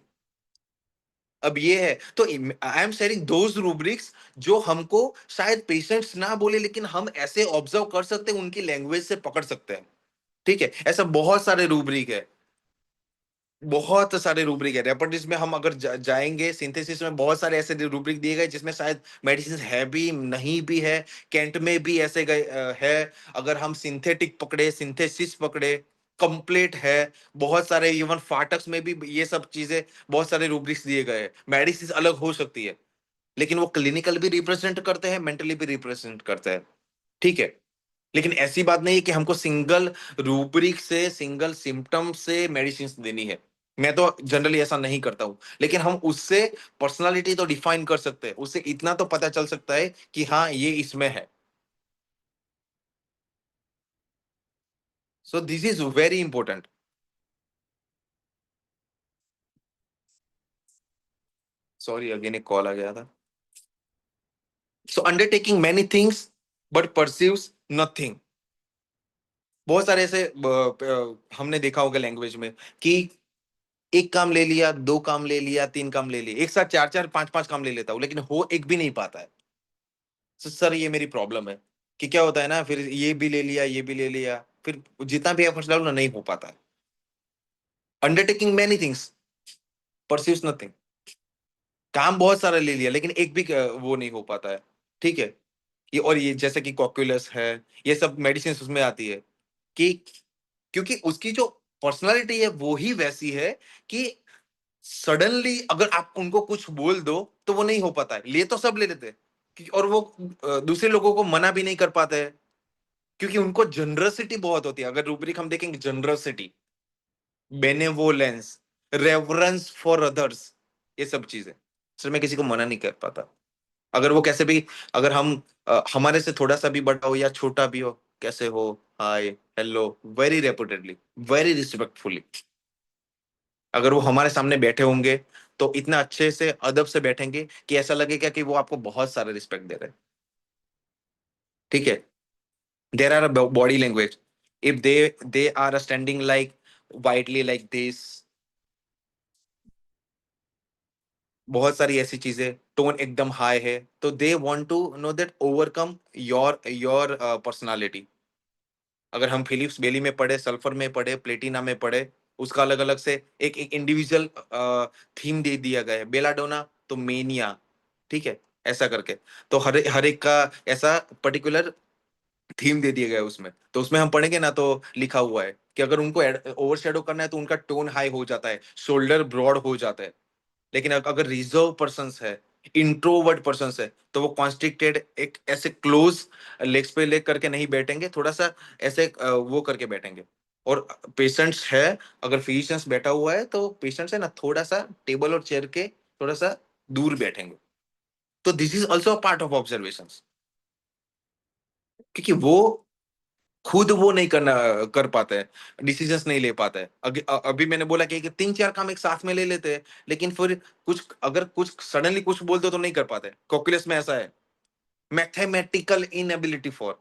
अब ये है, तो I am sharing those rubrics जो हमको शायद पेशेंट्स ना बोले, लेकिन हम ऐसे ऑब्जर्व कर सकते हैं, उनकी लैंग्वेज से पकड़ सकते हैं। ठीक है, ऐसा बहुत सारे रूब्रिक है, बहुत सारे रूब्रिक है। रेपर्टिस में हम अगर जाएंगे, सिंथेसिस में बहुत सारे ऐसे रूब्रिक दिए गए जिसमें शायद मेडिसिन है भी नहीं भी है। कैंट में भी ऐसे गए है। अगर हम सिंथेटिक पकड़े, सिंथेसिस पकड़े, कंप्लीट है। बहुत सारे इवन फाटक्स में भी ये सब चीजें, बहुत सारे रूब्रिक्स दिए गए हैं। मेडिसिन अलग हो सकती है, लेकिन वो क्लिनिकल भी रिप्रेजेंट करते हैं, मेंटली भी रिप्रेजेंट करते हैं। ठीक है, लेकिन ऐसी बात नहीं है कि हमको सिंगल रूब्रिक से, सिंगल सिम्टम से मेडिसिन देनी है। मैं तो जनरली ऐसा नहीं करता हूं, लेकिन हम उससे पर्सनालिटी तो डिफाइन कर सकते हैं, उससे इतना तो पता चल सकता है कि हाँ ये इसमें है। So this is very important. Sorry, again एक कॉल आ गया था। So undertaking many things but perceives nothing. बहुत सारे ऐसे हमने देखा होगा लैंग्वेज में कि एक काम ले लिया, दो काम ले लिया, तीन काम ले लिया, एक साथ चार चार पांच पांच काम ले लेता हूँ, लेकिन हो एक भी नहीं पाता है। सर ये मेरी प्रॉब्लम है कि क्या होता है ना, फिर ये भी ले लिया, ये भी ले लिया, फिर जितना भी एफर्ट्स डालो ना, नहीं हो पाता है। Undertaking many things, pursues nothing. काम बहुत सारा ले लिया, लेकिन एक भी वो नहीं हो पाता है। ठीक है, ये और ये जैसे कि कॉक्यूलस है, ये सब मेडिसिन उसमें आती है कि क्योंकि उसकी जो पर्सनालिटी है वो ही वैसी है कि सडनली अगर आप उनको कुछ बोल दो तो वो नहीं हो पाता है। ले तो सब ले लेते हैं और वो दूसरे लोगों को मना भी नहीं कर पाते हैं, क्योंकि उनको जनरसिटी बहुत होती है। अगर रूब्रिक हम देखेंगे, generosity, benevolence, reverence for others, ये सब चीजें सर मैं किसी को मना नहीं कर पाता। अगर वो कैसे भी, अगर हम हमारे से थोड़ा सा भी बड़ा हो या छोटा भी हो, कैसे हो, हाय, हेलो, वेरी रेपुटेडली, वेरी रिस्पेक्टफुली, अगर वो हमारे सामने बैठे होंगे तो इतना अच्छे से अदब से बैठेंगे कि ऐसा लगेगा कि वो आपको बहुत सारा रिस्पेक्ट दे रहे हैं। ठीक है, there are body language, if they are standing like widely like this, बहुत सारी ऐसी चीजें, टोन एकदम हाई है, तो they want to know that overcome your personality. अगर हम फिलिप्स बेली में पढ़े, सल्फर में पढ़े, प्लेटिना में पढ़े, उसका अलग अलग से एक एक इंडिविजुअल थीम दे दिया गया है। बेलाडोना तो मेनिया, ठीक है, ऐसा करके, तो हर हर एक का ऐसा पर्टिकुलर थीम दे दिया गया है उसमें। तो उसमें हम पढ़ेंगे ना, तो लिखा हुआ है कि अगर उनको ओवरशैडो करना है तो उनका टोन हाई हो जाता है, शोल्डर ब्रॉड हो जाता है। लेकिन अगर रिजर्व पर्सन है, इंट्रोवर्ट पर्सन है, तो वो कॉन्स्ट्रिक्टेड एक ऐसे क्लोज लेग्स पे लेग करके नहीं बैठेंगे, थोड़ा सा ऐसे वो करके बैठेंगे। और पेशेंट्स है, अगर फिजिशियंस बैठा हुआ है तो पेशेंट्स है ना, थोड़ा सा टेबल और चेयर के थोड़ा सा दूर बैठेंगे। तो this is also a part of observation, क्योंकि वो खुद वो नहीं कर पाते हैं, डिसीजंस नहीं ले पाते हैं। अभी मैंने बोला कि तीन चार काम एक साथ में ले लेते हैं, लेकिन फिर कुछ अगर कुछ सडनली कुछ बोल दो तो नहीं कर पाते। कॉकुलस में ऐसा है, मैथमेटिकल इनएबिलिटी फॉर।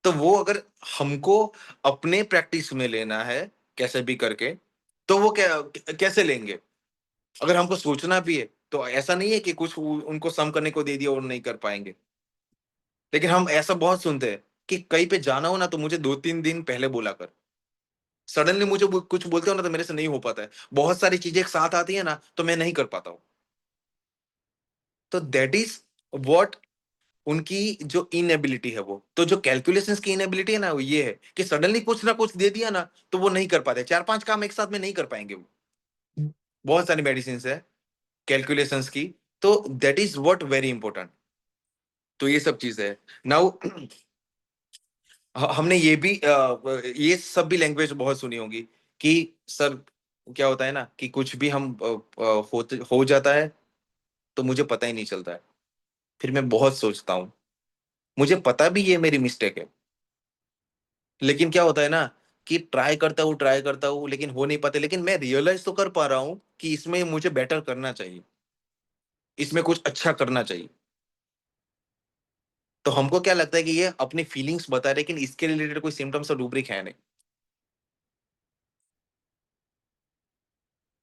तो वो अगर हमको अपने प्रैक्टिस में लेना है कैसे भी करके, तो वो कैसे लेंगे? अगर हमको सोचना भी है तो ऐसा नहीं है कि कुछ उनको सम करने को दे दिया और नहीं कर पाएंगे। लेकिन हम ऐसा बहुत सुनते हैं कि कहीं पे जाना हो ना तो मुझे 2-3 दिन पहले बोला कर। सडनली मुझे कुछ बोलते हो ना तो मेरे से नहीं हो पाता है। बहुत सारी चीजें एक साथ आती है ना तो मैं नहीं कर पाता हूँ। तो दैट इज व्हाट उनकी जो इनएबिलिटी है। वो तो जो कैलकुलेशंस की इनएबिलिटी है ना, वो ये है कि सडनली कुछ ना कुछ दे दिया ना तो वो नहीं कर पाते। चार पांच काम एक साथ में नहीं कर पाएंगे वो। बहुत सारी मेडिसिन है कैलकुलेशंस की। तो that is what very important. तो ये सब चीज है। नाउ हमने ये भी ये सब भी लैंग्वेज बहुत सुनी होगी कि सर क्या होता है ना कि कुछ भी हम हो जाता है तो मुझे पता ही नहीं चलता है। फिर मैं बहुत सोचता हूँ, मुझे पता भी ये मेरी मिस्टेक है, लेकिन क्या होता है ना कि ट्राई करता हूँ लेकिन हो नहीं पाते। लेकिन मैं रियलाइज तो कर पा रहा हूँ कि इसमें मुझे बेटर करना चाहिए, इसमें कुछ अच्छा करना चाहिए। तो हमको क्या लगता है कि ये अपनी फीलिंग्स बता रहे, लेकिन इसके रिलेटेड कोई सिम्टम्स और रूब्रिक है नहीं।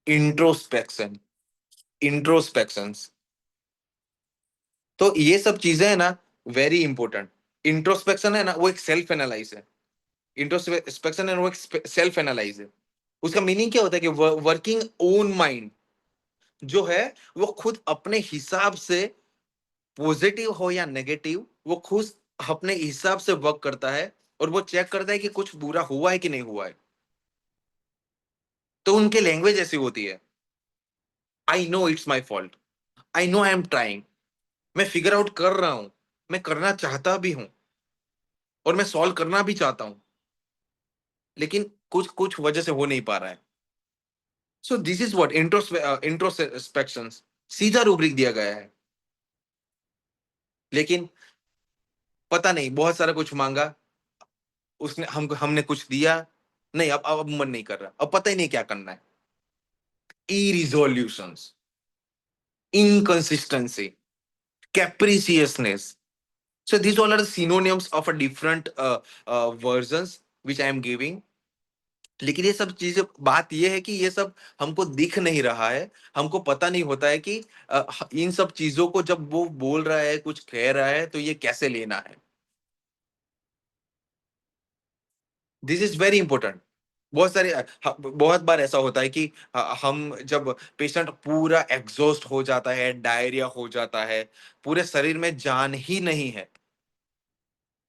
Introspection, introspection. तो ये सब चीजें है ना, वेरी इंपॉर्टेंट। इंट्रोस्पेक्शन है ना, वो एक सेल्फ एनालाइज है। इंट्रोस्पेक्शन है ना, वो एक सेल्फ एनालाइज है। उसका मीनिंग क्या होता है कि वर्किंग ओन माइंड जो है, वो खुद अपने हिसाब से, पॉजिटिव हो या नेगेटिव, वो खुद अपने हिसाब से वर्क करता है, और वो चेक करता है कि कुछ बुरा हुआ है कि नहीं हुआ है। तो उनके लैंग्वेज ऐसी होती है, I know it's my fault, I know I am trying, मैं फिगर आउट कर रहा हूं, मैं करना चाहता भी हूं, और मैं सॉल्व करना भी चाहता हूं, लेकिन कुछ कुछ वजह से हो नहीं पा रहा है। So this is what introspection, सीधा रूब्रिक दिया गया है। लेकिन पता नहीं, बहुत सारा कुछ मांगा उसने, हमने कुछ दिया, नहीं अब मन नहीं कर रहा, अब पता ही नहीं क्या करना है। irresolutions, inconsistency, capriciousness. So these all are the synonyms of a different versions which I am giving. लेकिन ये सब चीजें, बात ये है कि ये सब हमको दिख नहीं रहा है, हमको पता नहीं होता है कि इन सब चीजों को जब वो बोल रहा है, कुछ कह रहा है, तो ये कैसे लेना है। This is very important. बहुत सारे बहुत बार ऐसा होता है कि हम जब पेशेंट पूरा एग्जॉस्ट हो जाता है, डायरिया हो जाता है, पूरे शरीर में जान ही नहीं है,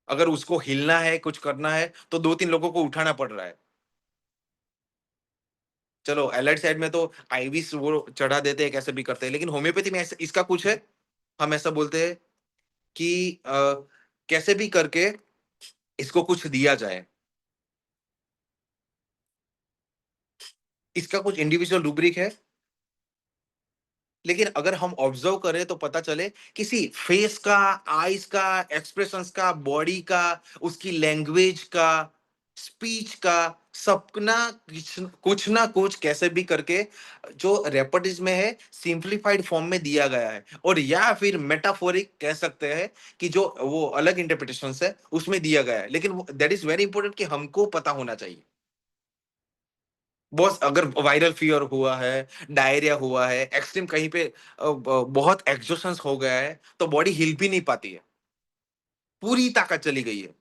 अगर उसको हिलना है, कुछ करना है, तो दो तीन लोगों को उठाना पड़ रहा है। चलो एलाइड साइड में तो आईवीस वो चढ़ा देते हैं, कैसे भी करते हैं, लेकिन होम्योपैथी में ऐसा, इसका कुछ है, हम ऐसा बोलते हैं कि कैसे भी करके इसको कुछ दिया जाए। इसका कुछ इंडिविजुअल रूब्रिक है, लेकिन अगर हम ऑब्जर्व करें तो पता चले किसी फेस का, आईज का, एक्सप्रेशंस का, बॉडी का, उसकी लैंग्वेज का, स्पीच का, सबना कुछ ना कुछ कैसे भी करके जो रेपर्टिज में है, सिंप्लीफाइड फॉर्म में दिया गया है, और या फिर मेटाफोरिक कह सकते हैं कि जो वो अलग इंटरप्रिटेशन है उसमें दिया गया है, लेकिन दैट इज वेरी इंपॉर्टेंट कि हमको पता होना चाहिए। बॉस, अगर वायरल फीवर हुआ है, डायरिया हुआ है, एक्सट्रीम कहीं पे बहुत एक्सोशंस हो गया है, तो बॉडी हिल भी नहीं पाती है, पूरी ताकत चली गई है।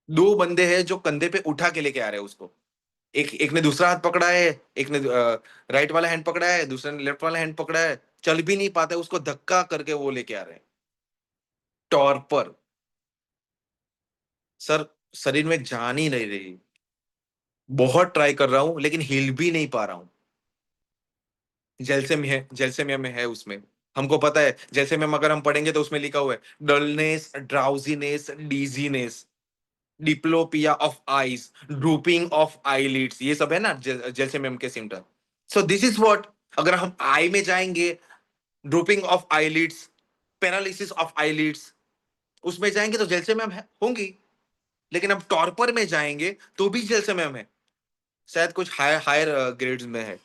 दो बंदे हैं जो कंधे पे उठा के लेके आ रहे हैं उसको, एक एक ने दूसरा हाथ पकड़ा है, एक ने राइट वाला हैंड पकड़ा है, दूसरे ने लेफ्ट वाला हैंड पकड़ा है, चल भी नहीं पाते, उसको धक्का करके वो लेके आ रहे हैं। टॉर्पर। सर, शरीर में जान ही नहीं रही, बहुत ट्राई कर रहा हूं लेकिन हिल भी नहीं पा रहा हूं। जेल्सियम है, जेल्सियम में है उसमें, हमको पता है जेल्सियम अगर हम पढ़ेंगे तो उसमें लिखा हुआ है dullness, drowsiness, dizziness, diplopia of eyes, drooping of eyelids, ये सब है ना जेल्सियम के symptom. So this is what, अगर हम आई में जाएंगे, drooping of eyelids, paralysis of eyelids, उसमें जाएंगे तो जेल्सियम होंगी, लेकिन अब टॉर्पर में जाएंगे तो भी जेल्सियम है, शायद कुछ हायर हायर ग्रेड्स में है।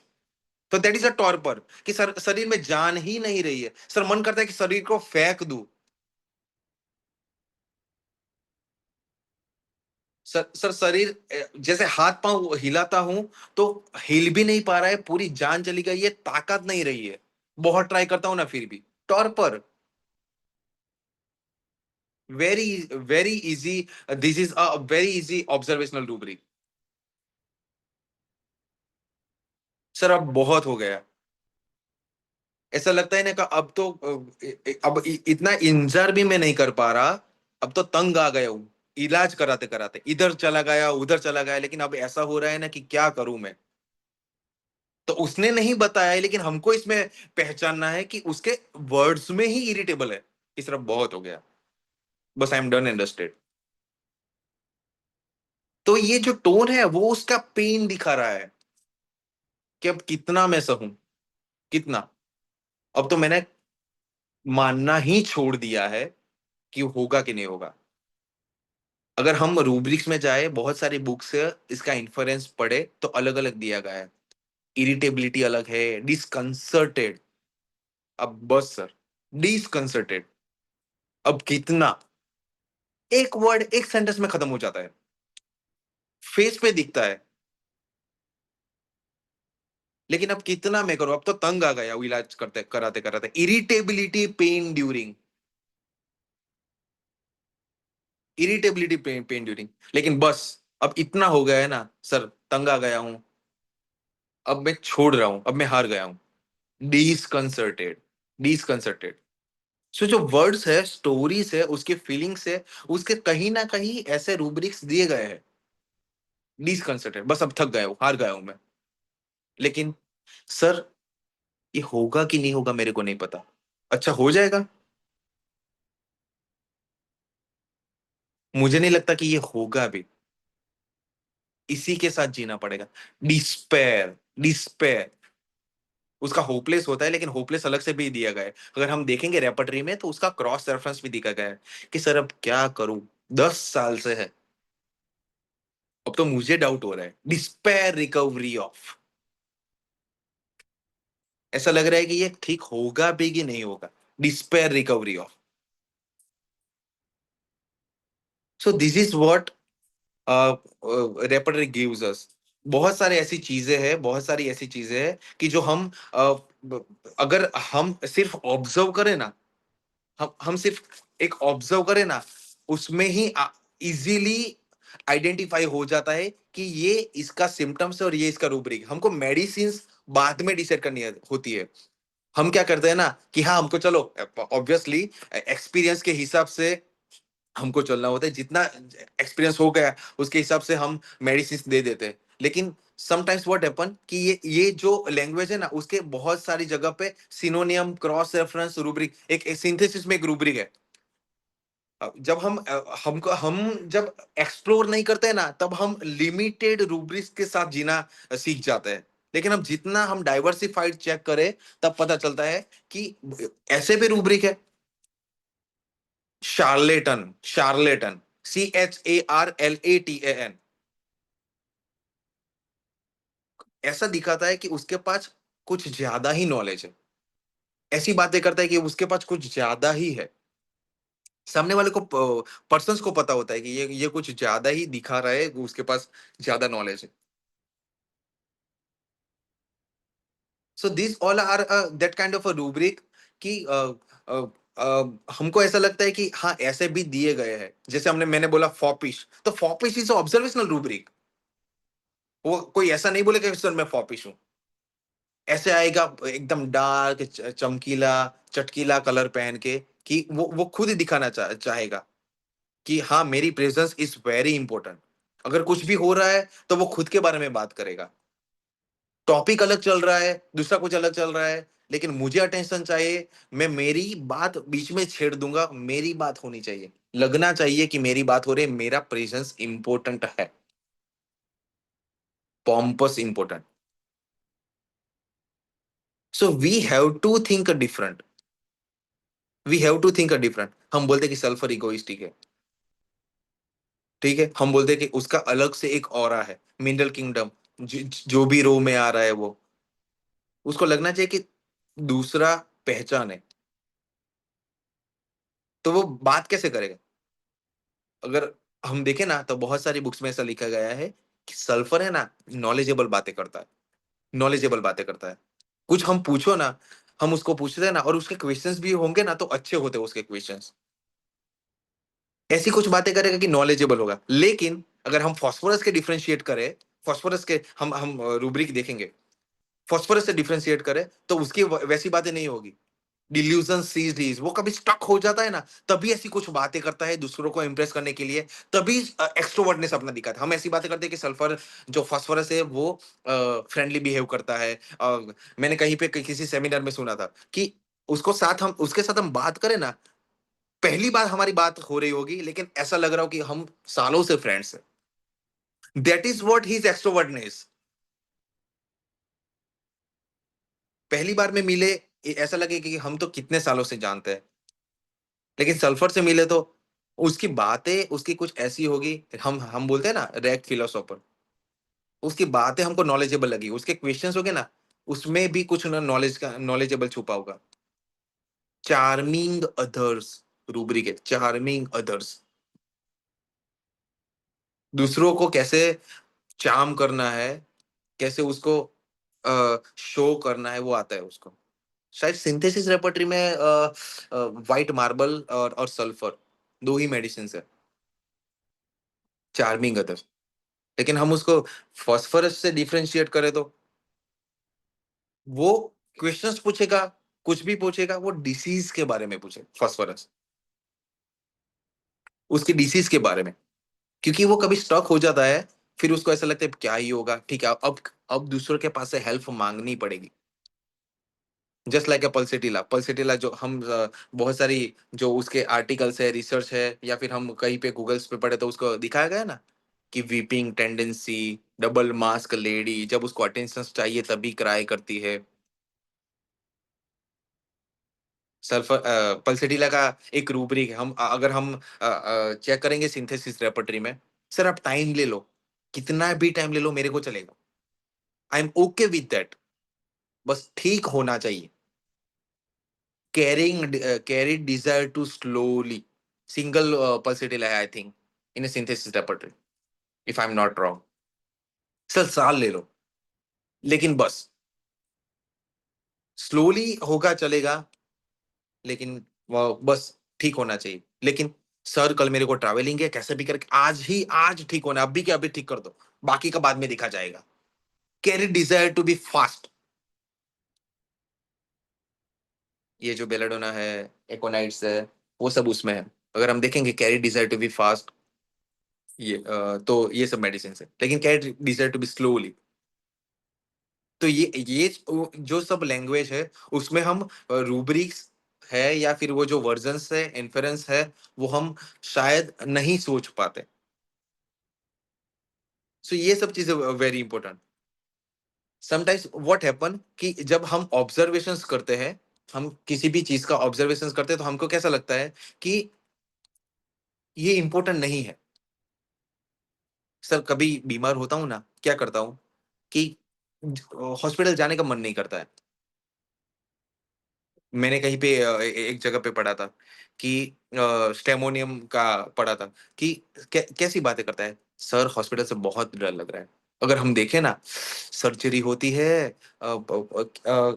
तो दैट इज अ टॉर्पर, कि सर शरीर में जान ही नहीं रही है, सर मन करता है कि शरीर को फेंक दूं। सर शरीर जैसे हाथ पांव हिलाता हूं तो हिल भी नहीं पा रहा है, पूरी जान चली गई है, ताकत नहीं रही है, बहुत ट्राई करता हूं ना फिर भी। Torpor. Very very easy, this is a very easy observational rubric. Sir अब बहुत हो गया, ऐसा लगता है ना कि अब तो अब इतना इंतजार भी मैं नहीं कर पा रहा, अब तो तंग आ गया हूँ, इलाज कराते कराते इधर चला गया, उधर चला गया, लेकिन अब ऐसा हो रहा है ना कि क्या करूं मैं। तो उसने नहीं बताया है, लेकिन हमको इसमें पहचानना है कि उसके वर्ड्स में ही इरिटेबल है, इस तरफ बहुत हो गया, बस आई एम डन अंडरस्टैंड। तो ये जो टोन है वो उसका पेन दिखा रहा है कि अब कितना मैं सहूं, कितना। अब तो मैंने मानना ही छोड़ दिया है कि होगा कि नहीं होगा। अगर हम रूब्रिक्स में जाए, बहुत सारी बुक्स से इसका इन्फरेंस पढ़े तो अलग अलग दिया गया है। इरिटेबिलिटी अलग है, डिसकंसर्टेड, अब बस सर, डिसकंसर्टेड, अब कितना, एक वर्ड एक सेंटेंस में खत्म हो जाता है, फेस पे दिखता है। लेकिन अब कितना मैं करूं, अब तो तंग आ गया हूं इलाज करते कराते कराते। Irritability pen during, irritability pen during, लेकिन बस अब इतना हो गया है ना सर, तंग आ गया हूं, अब मैं छोड़ रहा हूं, अब मैं हार गया हूं। डिसकंसर्टेड, डिसकंसर्टेड। सो जो वर्ड्स है, स्टोरीज है, उसके फीलिंग्स है, उसके कहीं ना कहीं ऐसे रूब्रिक्स दिए गए हैं। डिसकंसर्टेड, बस अब थक गया हूं, हार गया हूं मैं। लेकिन सर, ये होगा कि नहीं होगा मेरे को नहीं पता। अच्छा हो जाएगा, मुझे नहीं लगता कि ये होगा भी। इसी के साथ जीना पड़ेगा। डिस्पेयर, डिस्पेयर उसका होपलेस होता है, लेकिन होपलेस अलग से भी दिया गया है। अगर हम देखेंगे रेपर्टरी में तो उसका क्रॉस रेफरेंस भी दिखा गया है कि सर अब क्या करूं, 10 साल से है। अब तो मुझे डाउट हो रहा है, डिस्पेयर रिकवरी ऑफ, ऐसा लग रहा है कि ये ठीक होगा भी कि नहीं होगा। Despair recovery of. So this is what repertory gives us. बहुत सारे ऐसी चीजें हैं, बहुत सारी ऐसी चीजें हैं कि जो हम अगर हम सिर्फ ऑब्जर्व करें ना, हम सिर्फ एक ऑब्जर्व करें ना, उसमें ही इजीली आइडेंटिफाई हो जाता है कि ये इसका सिम्टम्स है और ये इसका रूब्रिक। हमको मेडिसिन बाद में डिसाइड करनी होती है। हम क्या करते हैं ना कि हाँ, हमको चलो ऑब्वियसली एक्सपीरियंस के हिसाब से हमको चलना होता है, जितना एक्सपीरियंस हो गया उसके हिसाब से हम मेडिसिन दे देते हैं। लेकिन समटाइम्स व्हाट हैपन कि ये जो लैंग्वेज है ना, उसके बहुत सारी जगह पे सिनोनियम, क्रॉस रेफरेंस, रूब्रिक, एक सिंथेसिस में एक रूब्रिक है। जब हमको हम जब एक्सप्लोर नहीं करते हैं ना, तब हम लिमिटेड रूब्रिक्स के साथ जीना सीख जाते हैं। लेकिन अब जितना हम डाइवर्सिफाइड चेक करें, तब पता चलता है कि ऐसे भी रूब्रिक है। शार्लेटन, शार्लेटन, CHARLATAN, ऐसा दिखाता है कि उसके पास कुछ ज्यादा ही नॉलेज है। ऐसी बातें करता है कि उसके पास कुछ ज्यादा ही है। सामने वाले को, पर्सन्स को पता होता है कि ये कुछ ज्यादा ही दिखा रहा है, उसके पास ज्यादा नॉलेज है। So this all are that kind of a rubric कि हमको ऐसा लगता है कि हाँ, ऐसे भी दिए गए हैं। जैसे मैंने बोला फॉपिश, तो फॉपिश इज ऑब्जर्वेशनल रूब्रिक। वो कोई ऐसा नहीं बोलेगा कि सर मैं फॉपिश हूँ। ऐसे आएगा एकदम डार्क, चमकीला, चटकीला कलर पहन के, कि वो खुद ही दिखाना चाहेगा कि हाँ, मेरी प्रेजेंस इज वेरी इंपॉर्टेंट। अगर कुछ भी हो रहा है तो वो खुद के बारे में बात करेगा। टॉपिक अलग चल रहा है, दूसरा कुछ अलग चल रहा है, लेकिन मुझे अटेंशन चाहिए। मैं मेरी बात बीच में छेड़ दूंगा, मेरी बात होनी चाहिए, लगना चाहिए कि मेरी बात हो रही है, मेरा प्रेजेंस इंपॉर्टेंट है। Pompous important. So we have to think different, we have to think different. हम बोलते हैं कि सल्फर इगोइस्टिक है, ठीक है, हम बोलते हैं कि उसका अलग से एक ऑरा है, मिनरल किंगडम, जो भी रो में आ रहा है वो, उसको लगना चाहिए कि दूसरा पहचान है। तो वो बात कैसे करेगा? अगर हम देखें ना, तो बहुत सारी बुक्स में ऐसा लिखा गया है कि सल्फर है ना, नॉलेजेबल बातें करता है, नॉलेजेबल बातें करता है। कुछ हम पूछो ना, हम उसको पूछते हैं ना, और उसके क्वेश्चंस भी होंगे ना तो अच्छे होते हैं उसके क्वेश्चंस। ऐसी कुछ बातें करेगा कि नॉलेजेबल होगा। लेकिन अगर हम फास्फोरस के डिफरेंशिएट करें, फास्फोरस के हम रूब्रिक देखेंगे, फास्फोरस से डिफरेंशिएट करें तो उसकी वैसी बातें नहीं होगी। डिल्यूजन सीज्ड इज, वो कभी स्टक हो जाता है ना, तभी ऐसी कुछ बातें करता है दूसरों को इंप्रेस करने के लिए। तभी एक्सट्रोवर्टनेस अपना दिखाता है। हम ऐसी बातें करते हैं कि सल्फर, जो फास्फोरस है, वो फ्रेंडली बिहेव करता है। मैंने कहीं पे किसी सेमिनार में सुना था कि उसके साथ हम बात करें ना, पहली बार हमारी बात हो रही होगी, लेकिन ऐसा लग रहा हो कि हम सालों से फ्रेंड्स हैं। That is what his extrovertness. पहली बार में मिले, ऐसा लगे कि हम तो कितने सालों से जानते हैं। लेकिन सल्फर से मिले तो उसकी बातें, उसकी कुछ ऐसी होगी, हम बोलते हैं ना रैक फिलोसोफर, उसकी बातें हमको नॉलेजेबल लगी, उसके क्वेश्चंस हो गए ना, उसमें भी कुछ ना नॉलेज का नॉलेजेबल छुपा होगा। चार्मिंग अदर्स, रूब्रिक है चार्मिंग अदर्स। दूसरों को कैसे चार्म करना है, कैसे उसको शो करना है वो आता है उसको। शायद सिंथेसिस रेपर्टरी में व्हाइट मार्बल और सल्फर 2 ही मेडिसिन्स है, चार्मिंग अदर। लेकिन हम उसको फास्फोरस से डिफरेंशिएट करें तो वो क्वेश्चंस पूछेगा, कुछ भी पूछेगा, वो डिसीज के बारे में पूछे फास्फोरस, उसकी डिसीज के बारे में। क्योंकि वो कभी स्टक हो जाता है, फिर उसको ऐसा लगता है क्या ही होगा, ठीक है, अब दूसरों के पास से हेल्प मांगनी पड़ेगी। जस्ट लाइक अ पल्सेटिला, पल्सेटिला जो हम बहुत सारी जो उसके आर्टिकल्स है, रिसर्च है, या फिर हम कहीं पे गूगल्स पे पढ़े तो उसको दिखाया गया ना कि weeping tendency, double mask lady, जब उसको अटेंशन चाहिए तभी क्राई करती है। सल्फर पल्सेटिला का एक रूब्रिक है, अगर हम चेक करेंगे सिंथेसिस रेपर्टरी में, सर आप टाइम ले लो, कितना भी टाइम ले लो मेरे को चलेगा, I am okay with that, बस ठीक होना चाहिए। Carry desire to slowly, single Pulsatilla है I think in synthesis repertory, if I am not wrong. Sir साल ले लो, लेकिन बस स्लोली होगा चलेगा, लेकिन वो बस ठीक होना चाहिए। लेकिन सर कल मेरे को ट्रैवलिंग है, कैसे भी करके आज ठीक होना, अभी के अभी ठीक कर दो, बाकी का बाद में देखा जाएगा। Carry desire to be fast, ये जो बेलाडोना है, एकोनाइट्स है, वो सब उसमें है। अगर हम देखेंगे carry desire to be fast, तो ये सब मेडिसिन है, लेकिन carry desire to be slowly. तो ये जो सब लैंग्वेज है उसमें हम रूब्रिक्स है या फिर वो जो वर्जन्स है, इन्फेरेंस है, वो हम शायद नहीं सोच पाते। सो ये सब चीजें very important. Sometimes what happen कि जब हम ऑब्जर्वेशंस करते हैं, हम किसी भी चीज का ऑब्जर्वेशंस करते हैं, तो हमको कैसा लगता है कि ये इंपॉर्टेंट नहीं है। सर कभी बीमार होता हूं ना, क्या करता हूं कि हॉस्पिटल जाने का मन नहीं करता है। मैंने कहीं पे एक जगह पे पढ़ा था कि स्टेमोनियम का पढ़ा था कि कैसी बातें करता है सर, हॉस्पिटल से बहुत डर लग रहा है। अगर हम देखें ना, सर्जरी होती है,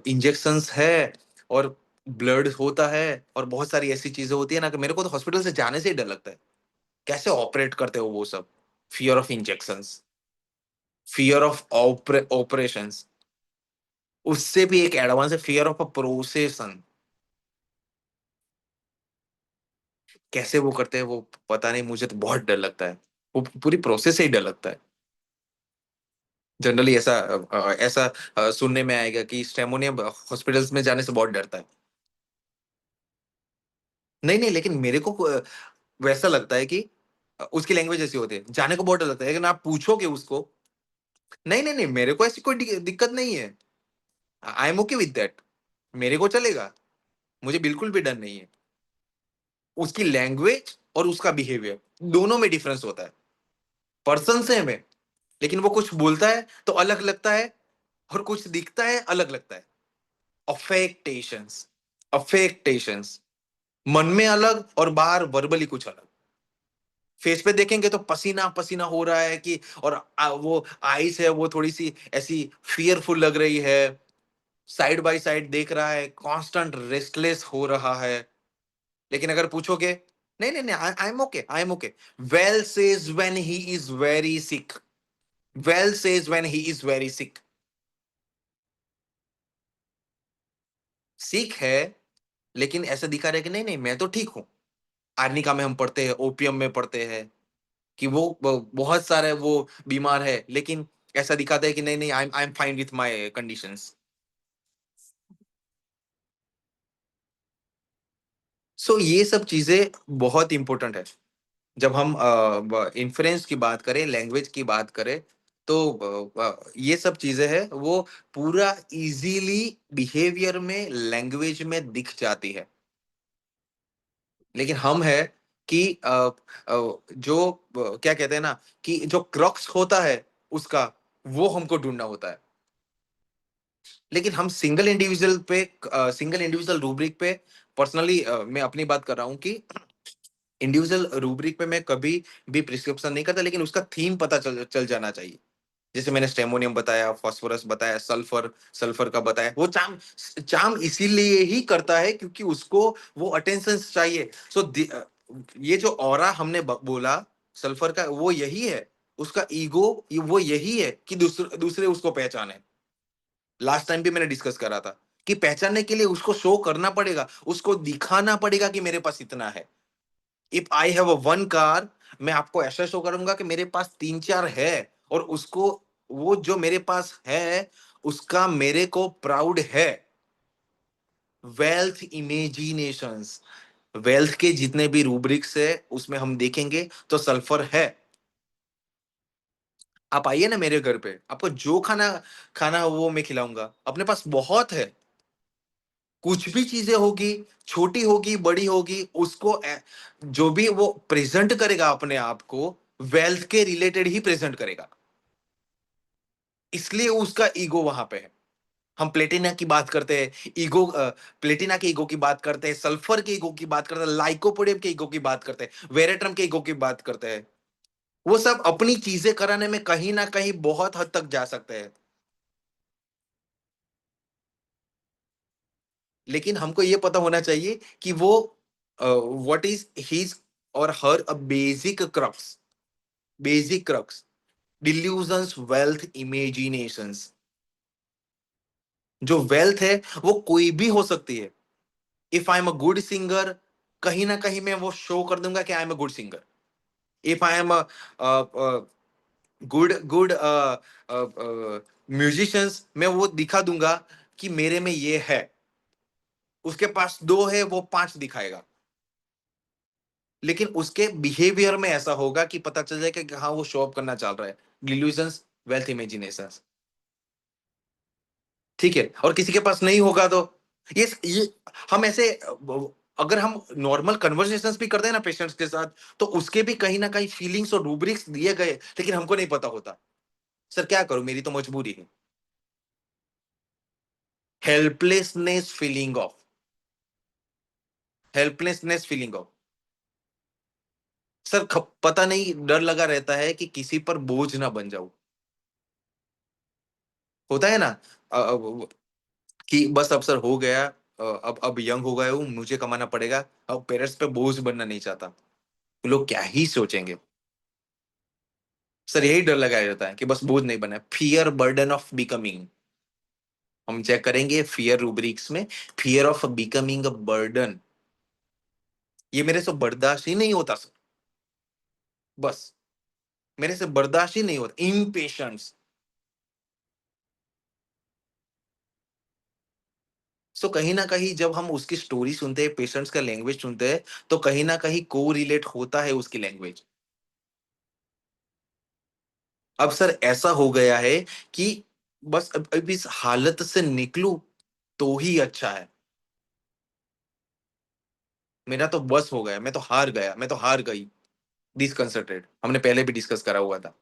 इंजेक्शंस है, और ब्लड होता है, और बहुत सारी ऐसी चीजें होती है ना कि मेरे को तो हॉस्पिटल से जाने से ही डर लगता है। कैसे ऑपरेट करते हो वो सब, fear of injections, fear of operations, उससे भी एक एडवांस है फियर ऑफ अ प्रोसेसन। कैसे वो करते हैं वो पता नहीं, मुझे तो बहुत डर लगता है, वो पूरी प्रोसेस से ही डर लगता है। जनरली ऐसा सुनने में आएगा कि स्टेमोनियम हॉस्पिटल्स में जाने से बहुत डरता है। नहीं नहीं, लेकिन मेरे को वैसा लगता है कि उसकी लैंग्वेज ऐसी होती है, जाने को बहुत डर लगता है, लेकिन आप पूछोगे उसको, नहीं नहीं नहीं, मेरे को ऐसी कोई दिक्कत नहीं है, आई एम ओके विद दैट, मेरे को चलेगा, मुझे बिल्कुल भी डर नहीं है। उसकी लैंग्वेज और उसका बिहेवियर दोनों में डिफरेंस होता है। पर्सन सेम है, लेकिन वो कुछ बोलता है तो अलग लगता है, और कुछ दिखता है अलग लगता है। अफेक्टेशंस, अफेक्टेशंस, मन में अलग और बाहर वर्बली कुछ अलग। फेस पे देखेंगे तो पसीना पसीना हो रहा है कि, और वो आईज है वो थोड़ी सी ऐसी फियरफुल लग रही है, साइड बाय साइड देख रहा है, कांस्टेंट रेस्टलेस हो रहा है। लेकिन अगर पूछोगे, नहीं नहीं नहीं, I am okay, I am okay, well says when he is very sick, well says when he is very sick. Sick है, लेकिन ऐसा दिखा रहा है कि नहीं नहीं मैं तो ठीक हूँ। आर्निका में हम पढ़ते हैं, ओपियम में पढ़ते हैं कि वो बहुत सारे वो बीमार है, लेकिन ऐसा दिखाता है कि नहीं नहीं, I am fine with my conditions. So ये सब चीजें बहुत इंपॉर्टेंट है। जब हम इन्फ्लुएंस की बात करें, लैंग्वेज की बात करें, तो ये सब चीजें हैं वो पूरा इजीली बिहेवियर में, लैंग्वेज में दिख जाती है। लेकिन हम है कि जो क्या कहते हैं ना कि जो क्रक्स होता है उसका, वो हमको ढूंढना होता है। लेकिन हम सिंगल इंडिविजुअल रूब्रिक पे, पर्सनली मैं अपनी बात कर रहा हूँ कि इंडिविजुअल रूब्रिक पे मैं कभी भी प्रिस्क्रिप्शन नहीं करता, लेकिन उसका थीम पता चल चल जाना चाहिए। जैसे मैंने स्टेमोनियम बताया, फास्फोरस बताया, सल्फर सल्फर का बताया। वो चाम चाम इसीलिए ही करता है क्योंकि उसको वो अटेंशन चाहिए। सो ये जो ऑरा हमने बोला सल्फर का, वो यही है। उसका ईगो वो यही है कि दूसरे दूसरे उसको पहचाने। लास्ट टाइम भी मैंने डिस्कस करा था कि पहचानने के लिए उसको शो करना पड़ेगा, उसको दिखाना पड़ेगा कि मेरे पास इतना है। If I have a one car, मैं आपको ऐसा शो करूंगा कि मेरे पास तीन चार है, और उसको वो जो मेरे पास है उसका मेरे को प्राउड है। वेल्थ इमेजिनेशंस, वेल्थ के जितने भी रूब्रिक्स है उसमें हम देखेंगे तो सल्फर है। आप आइए ना मेरे घर पे, आपको जो खाना खाना हो वो मैं खिलाऊंगा, अपने पास बहुत है। कुछ भी चीजें होगी, छोटी होगी बड़ी होगी, उसको जो भी वो प्रेजेंट करेगा अपने आप को, वेल्थ के रिलेटेड ही प्रेजेंट करेगा। इसलिए उसका ईगो वहां पे है। हम प्लेटिना की बात करते हैं, ईगो प्लेटिना के ईगो की बात करते हैं, सल्फर के ईगो की बात करते हैं, लाइकोपोडियम के ईगो की बात करते हैं, वेरेट्रम के ईगो की बात करते हैं। वो सब अपनी चीजें कराने में कहीं ना कहीं बहुत हद तक जा सकते हैं। लेकिन हमको ये पता होना चाहिए कि वो व्हाट इज हिज और her a basic crux delusions, wealth, imaginations. जो वेल्थ है वो कोई भी हो सकती है। If I am a good singer, कहीं ना कहीं मैं वो शो कर दूंगा कि I am a good singer. If I am a good good musicians, मैं वो दिखा दूंगा कि मेरे में ये है। उसके पास दो है, वो पांच दिखाएगा। लेकिन उसके बिहेवियर में ऐसा होगा कि पता चल जाएगा कि हाँ वो शो ऑफ करना चाह रहा है। Delusions, wealth, imagination. ठीक है, और किसी के पास नहीं होगा तो ये हम ऐसे अगर हम नॉर्मल कन्वर्सेशंस भी करते हैं ना पेशेंट्स के साथ, तो उसके भी कहीं ना कहीं फीलिंग्स और रूब्रिक्स दिए गए, लेकिन हमको नहीं पता होता। सर क्या करूं, मेरी तो मजबूरी है। Helplessness feeling of, helplessness feeling of. Sir पता नहीं, डर लगा रहता है कि किसी पर बोझ ना बन जाऊं। होता है ना, कि बस अब सर हो गया, अब यंग हो गया हूँ, मुझे कमाना पड़ेगा, अब पेरेंट्स पे बोझ बनना नहीं चाहता। लोग क्या ही सोचेंगे। सर यही डर लगाया जाता है कि बस बोझ नहीं बना, फियर बर्डन ऑफ बिकमिंग। हम चेक करेंगे फियर रूब्रिक्स में, fear of becoming a burden. ये मेरे से बर्दाश्त ही नहीं होता सर, बस मेरे से बर्दाश्त ही नहीं होता। इम्पेशंस। सो कहीं ना कहीं जब हम उसकी स्टोरी सुनते हैं, पेशेंट्स का लैंग्वेज सुनते हैं, तो कहीं ना कहीं को रिलेट होता है उसकी लैंग्वेज। अब सर ऐसा हो गया है कि बस अब इस हालत से निकलूं तो ही अच्छा है। मेरा तो बस हो गया, मैं तो हार गया, मैं तो हार गई। डिसकंसर्टेड, हमने पहले भी डिस्कस करा हुआ था।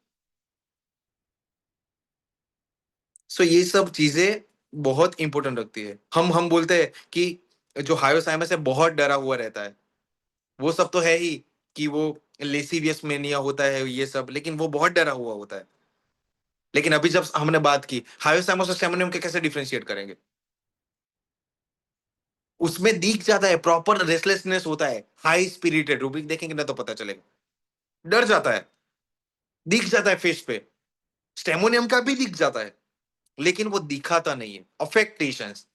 सो ये सब चीजें बहुत इंपॉर्टेंट रखती है। हम बोलते हैं कि जो हायोसाइमस है बहुत डरा हुआ रहता है। वो सब तो है ही, कि वो लेसीवियस मेनिया होता है ये सब, लेकिन वो बहुत डरा हुआ होता है। लेकिन अभी जब हमने बात की हायोसाइमस और सेमोनियम के, कैसे डिफरेंशिएट करेंगे? उसमें दिख जाता है, प्रॉपर रेस्टलेसनेस होता है, हाई स्पिरिटेड रूब्रिक देखेंगे ना तो पता चलेगा। डर जाता है, दिख जाता है फेस पे। स्टेमोनियम का भी दिख जाता है, लेकिन वो दिखाता नहीं है। अफेक्टेशंस,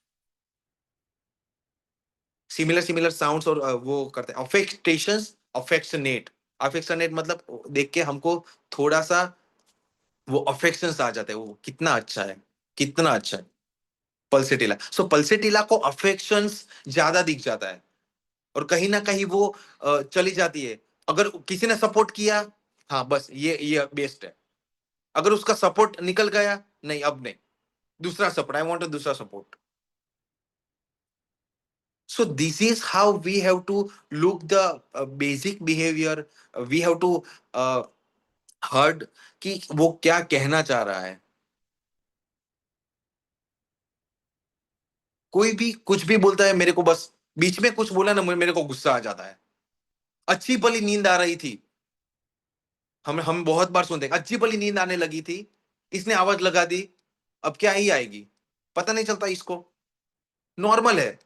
सिमिलर सिमिलर साउंड्स, और वो करते हैं अफेक्टेशंस। अफेक्शनेट, अफेक्शनेट मतलब देख के हमको थोड़ा सा वो अफेक्शंस आ जाते हैं, वो कितना अच्छा है, कितना अच्छा है। पल्सेटिला, सो पल्सेटिला को अफेक्शंस ज्यादा दिख जाता है, और कहीं ना कहीं वो चली जाती है। अगर किसी ने सपोर्ट किया, हाँ बस ये बेस्ट है। अगर उसका सपोर्ट निकल गया, नहीं अब नहीं, दूसरा सपोर्ट, आई वांट दूसरा support. So this is how we have to look the basic behavior. We have to uh, heard कि वो क्या कहना चाह रहा है। कोई भी कुछ भी बोलता है मेरे को, बस बीच में कुछ बोला ना मेरे को गुस्सा आ जाता है। अच्छी भली नींद आ रही थी, हम बहुत बार सुनते हैं अच्छी भली नींद आने लगी थी, इसने आवाज लगा दी, अब क्या ही आएगी, पता नहीं चलता इसको, नॉर्मल है।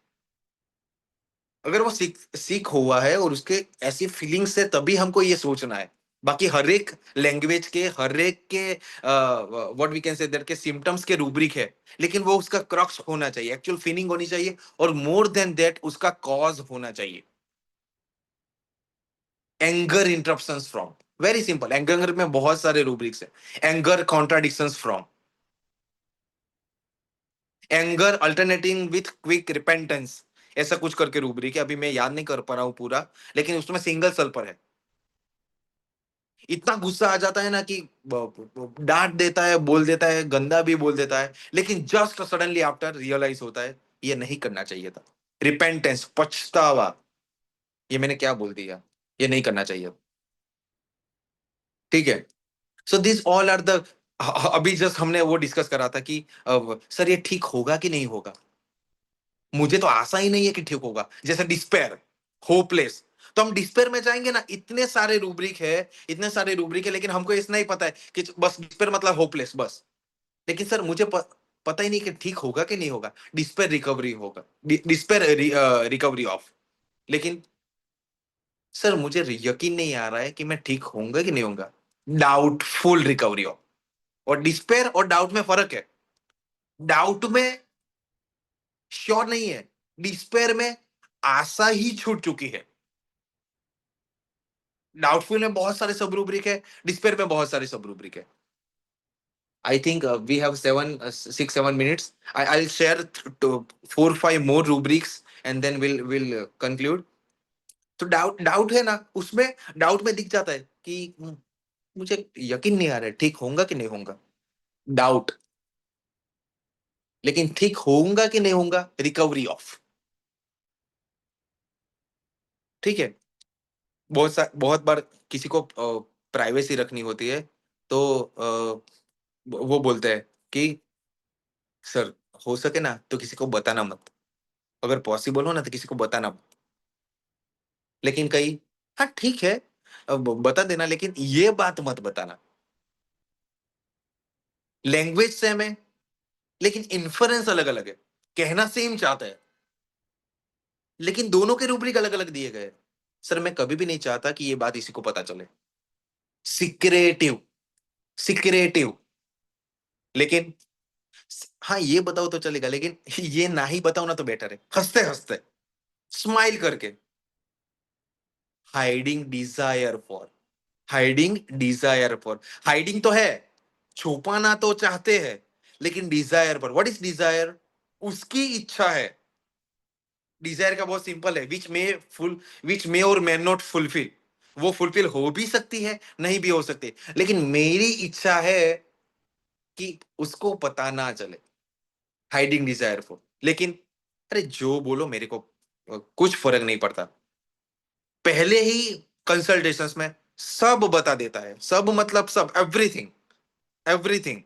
अगर वो सीख सीख हुआ है और उसके ऐसी फीलिंग्स है तभी हमको ये सोचना है। बाकी हर एक लैंग्वेज के, हर एक के what we can say their के सिम्टम्स के रूब्रिक है, लेकिन वो उसका क्रक्स होना चाहिए, एक्चुअल फीलिंग होनी चाहिए, और मोर देन दैट उसका कॉज होना चाहिए। Anger interruptions from, very simple, anger में बहुत सारे रूब्रिक्स है। Anger contradictions from, anger alternating with quick repentance, ऐसा कुछ करके रूब्रिक है, अभी मैं याद नहीं कर पा रहा हूं पूरा, लेकिन उसमें सिंगल सल्पर है। इतना गुस्सा आ जाता है ना कि डांट देता है, बोल देता है, गंदा भी बोल देता है, लेकिन जस्ट सडनली आफ्टर रियलाइज होता है ये नहीं करना चाहिए था। रिपेंटेंस, पछतावा, ये मैंने क्या बोल दिया, ये नहीं करना चाहिए। ठीक है। So this all are the, अभी जस्ट हमने वो डिस्कस करा था कि सर ये ठीक होगा कि नहीं होगा। मुझे तो आशा ही नहीं है कि ठीक होगा। जैसे डिस्पेयर, होपलेस, तो हम डिस्पेयर में जाएंगे ना, इतने सारे रूब्रिक है, इतने सारे रूब्रिक है, लेकिन हमको इतना ही पता है कि बस डिस्पेयर मतलब होपलेस बस। लेकिन सर मुझे पता ही नहीं कि ठीक होगा कि नहीं होगा। डिस्पेयर रिकवरी होगा, डिस्पेयर रिकवरी ऑफ, लेकिन सर मुझे यकीन नहीं आ रहा है कि मैं ठीक होऊंगा कि नहीं होऊंगा। डाउटफुल रिकवरी ऑफ, और डिस्पेयर और डाउट में फर्क है। डाउट में श्योर नहीं है, डिस्पेयर में आशा ही छूट चुकी है। डाउटफुल में बहुत सारे सब रूब्रिक है, डिस्पेयर में बहुत सारे सब रूब्रिक है। I think we have 6 7 minutes. I'll share 4 5 more rubrics and then we'll conclude. तो डाउट डाउट है ना उसमें, डाउट में दिख जाता है कि मुझे यकीन नहीं आ रहा है ठीक होऊंगा कि नहीं होऊंगा। डाउट, लेकिन ठीक होऊंगा कि नहीं होऊंगा, रिकवरी ऑफ। ठीक है। बहुत बार किसी को प्राइवेसी रखनी होती है, तो वो बोलते हैं कि सर हो सके ना तो किसी को बताना मत, अगर पॉसिबल हो ना तो किसी को बताना मत। लेकिन कई, हाँ ठीक है, अब बता देना, लेकिन ये बात मत बताना। लैंग्वेज सेम है, लेकिन इन्फरेंस अलग अलग है। कहना सेम चाहता है, लेकिन दोनों के रूब्रिक अलग अलग दिए गए हैं। सर मैं कभी भी नहीं चाहता कि ये बात इसी को पता चले। सिक्रेटिव, सिक्रेटिव, लेकिन हाँ ये बताओ तो चलेगा, लेकिन ये ना ही बताओ ना तो बेटर है, हंसते हंसते, स्माइल करके। Hiding desire for, hiding desire for, hiding तो है, छुपाना तो चाहते हैं, लेकिन डिजायर पर, व्हाट इज डिजायर, उसकी इच्छा है। डिजायर का बहुत सिंपल है, विच मे और मे नॉट फुलफिल। वो फुलफिल हो भी सकती है, नहीं भी हो सकती, लेकिन मेरी इच्छा है कि उसको पता ना चले। हाइडिंग डिजायर फॉर, लेकिन अरे जो बोलो मेरे को कुछ फर्क नहीं पड़ता। पहले ही कंसल्टेशंस में सब बता देता है, सब मतलब सब, everything, everything.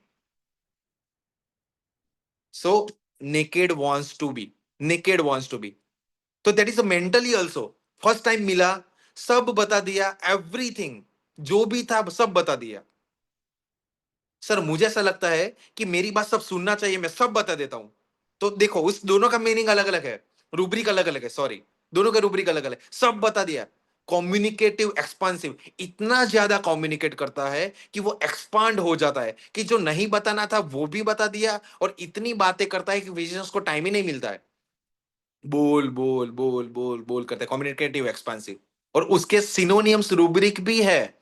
So naked wants to be, naked wants to be, तो that is mentally also. First time मिला, सब बता दिया, एवरीथिंग, जो भी था सब बता दिया। सर मुझे ऐसा लगता है कि मेरी बात सब सुनना चाहिए, मैं सब बता देता हूं। तो देखो उस दोनों का मीनिंग अलग अलग है, रूब्रिक अलग अलग है, सॉरी, दोनों का रूब्रिक अलग अलग है, सब बता दिया। कम्युनिकेटिव एक्सपांसिव इतना ज्यादा कम्युनिकेट करता है कि वो एक्सपांड हो जाता है, कि जो नहीं बताना था वो भी बता दिया, और इतनी बातें करता है कि विजनर्स को टाइम ही नहीं मिलता है। बोल बोल बोल बोल बोल करते हैं, कम्युनिकेटिव एक्सपांसिव। और उसके सिनोनियम्स रूब्रिक भी है।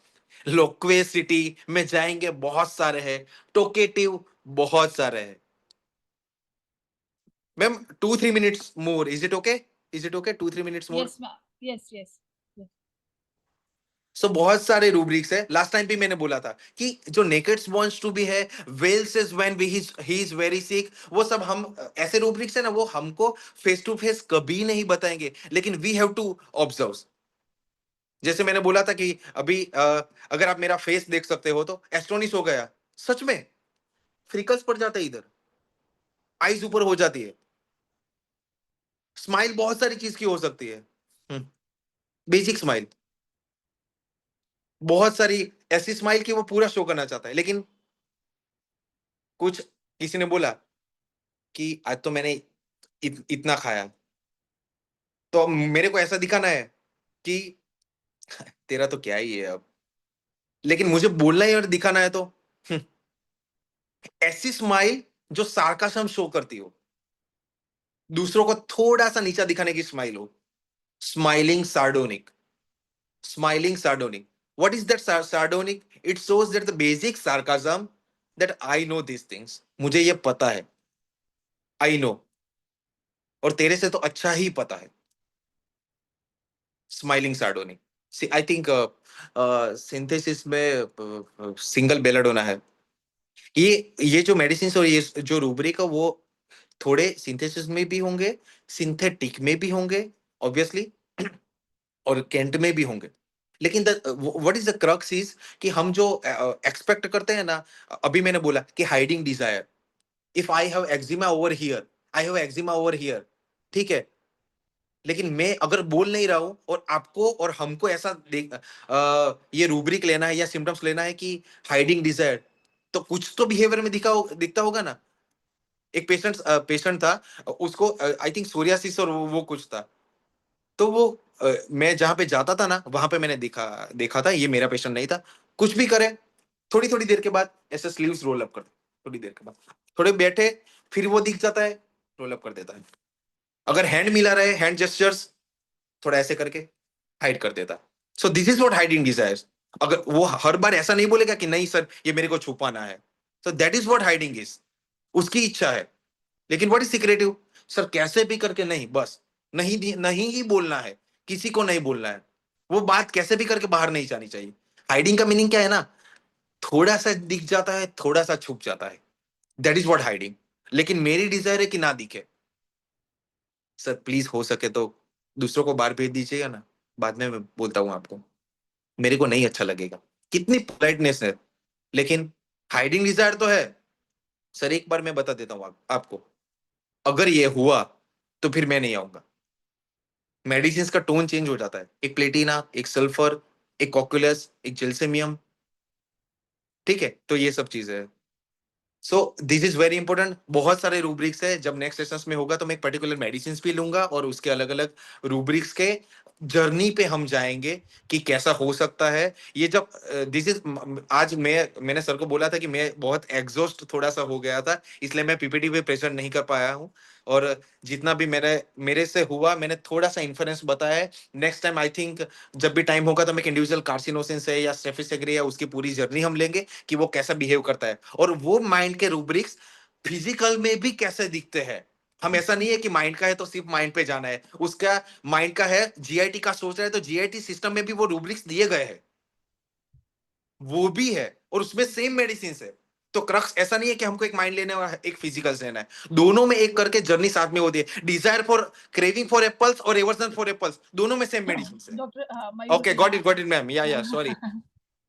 लोक्वेसिटी में जाएंगे बहुत सारे हैं, टोकेटिव बहुत सारे हैं। Ma'am 2 3 minutes more, is it okay, is it okay, 2 3 minutes more. Yes, ma'am. Yes, yes. Yes. सो बहुत सारे रूब्रिक्स है, लास्ट टाइम भी मैंने बोला था कि जो नेकेड्स वांट्स टू बी है, well says when he is very सिक, वो सब हम ऐसे रूब्रिक्स है ना, वो हमको फेस टू फेस कभी नहीं बताएंगे, लेकिन वी हैव टू ऑब्जर्व। जैसे मैंने बोला था कि अभी अगर आप मेरा फेस देख सकते हो तो एस्टोनिश हो गया, सच में फ्रिकल्स पड़ जाते हैं इधर, आईज ऊपर हो जाती है। स्माइल बहुत सारी चीज की हो सकती है, बेसिक स्माइल, बहुत सारी ऐसी स्माइल की वो पूरा शो करना चाहता है, लेकिन कुछ किसी ने बोला कि आज तो मैंने इतना खाया, तो मेरे को ऐसा दिखाना है कि तेरा तो क्या ही है अब, लेकिन मुझे बोलना है और दिखाना है तो हम्म, ऐसी स्माइल जो सार्कास्म शो करती हो, दूसरों को थोड़ा सा नीचा दिखाने की स्माइल हो, smiling सार्डोनिक, smiling sardonic. What is that sardonic? It shows that the basic sarcasm that I know these things. मुझे ये पता है, I know, और तेरे से तो अच्छा ही पता है. Smiling sardonic. See, I think synthesis में सिंगल बेलाडोना है. ये जो मेडिसिन और ये जो रूब्रिक है वो थोड़े सिंथेसिस में भी होंगे, सिंथेटिक में भी होंगे, ऑब्वियसली, और केंट में भी होंगे. लेकिन what is the crux is कि हम जो एक्सपेक्ट करते हैं ना, अभी मैंने बोला कि hiding desire, if I have eczema over here, I have eczema over here, ठीक है, लेकिन मैं अगर बोल नहीं रहा हूं और आपको और हमको ऐसा ये रूब्रिक लेना है या सिम्टम्स लेना है कि हाइडिंग डिजायर, तो कुछ तो बिहेवियर में दिखता होगा ना. एक पेशेंट था, उसको आई थिंक सोरियासिस और वो कुछ था. तो वो मैं जहां पे जाता था ना, वहां पे मैंने देखा देखा था, ये मेरा पेशेंट नहीं था. कुछ भी करे, थोड़ी थोड़ी देर के बाद ऐसे स्लीव्स रोल अप कर, थोड़ी देर के बाद थोड़े बैठे, फिर वो दिख जाता है, रोल अप कर देता है. अगर हैंड मिला रहे, हैंड जेस्चर्स, थोड़ा ऐसे करके हाइड कर देता है. So this is what hiding desires. अगर वो हर बार ऐसा नहीं बोलेगा कि नहीं सर ये मेरे को छुपाना है, so that is what hiding is. उसकी इच्छा है. लेकिन व्हाट इज सिक्रेटिव? सर कैसे भी करके नहीं, बस नहीं नहीं ही बोलना है, किसी को नहीं बोलना है. वो बात कैसे भी करके बाहर नहीं जानी चाहिए. हाइडिंग का मीनिंग क्या है ना, थोड़ा सा दिख जाता है, थोड़ा सा छुप जाता है, दैट इज व्हाट हाइडिंग. लेकिन मेरी डिजायर है कि ना दिखे. सर प्लीज हो सके तो दूसरों को बाहर भेज दीजिएगा ना, बाद में मैं बोलता हूँ आपको, मेरे को नहीं अच्छा लगेगा. कितनी पोलाइटनेस है. लेकिन हाइडिंग डिजायर तो है. सर एक बार मैं बता देता हूँ आपको, अगर ये हुआ तो फिर मैं नहीं आऊंगा. मेडिसिन का टोन चेंज हो जाता है. एक प्लेटिना, एक सल्फर, एक कॉकुलस, एक जेल्सेमियम, ठीक है, तो ये सब चीजें हैं. सो दिस इज वेरी इंपॉर्टेंट. बहुत सारे रूब्रिक्स है. जब नेक्स्ट सेशंस में होगा तो मैं एक पर्टिकुलर मेडिसिन भी लूंगा और उसके अलग अलग रूब्रिक्स के जर्नी पे हम जाएंगे कि कैसा हो सकता है. ये जब दिस इज, आज मैंने सर को बोला था कि मैं बहुत एग्जॉस्ट थोड़ा सा हो गया था, इसलिए मैं पीपीटी पे प्रेजेंट नहीं कर पाया हूँ. और जितना भी मेरे से हुआ, मैंने थोड़ा सा इन्फ्रेंस बताया है. नेक्स्ट टाइम आई थिंक जब भी टाइम होगा तो मैं इंडिविजुअल कार्सिनोसिस है या स्टेफिस या उसकी पूरी जर्नी हम लेंगे कि वो कैसा बिहेव करता है, और वो माइंड के रूब्रिक्स फिजिकल में भी कैसे दिखते हैं. हम ऐसा नहीं है कि माइंड का है तो सिर्फ माइंड पे जाना है, उसका माइंड का है, जीआईटी का सोच रहा है तो जीआईटी सिस्टम में भी वो रूब्रिक्स दिए गए हैं, वो भी है, और उसमें सेम मेडिसिन है. तो क्रक्स ऐसा नहीं है कि हमको एक माइंड लेना है और एक फिजिकल लेना है, दोनों में एक करके जर्नी साथ में होती है. Desire for, craving for apples और एवर्सन फॉर एप्पल्स, दोनों में सेम मेडिसिन है. Doctor Mayur okay, got it ma'am, या सॉरी,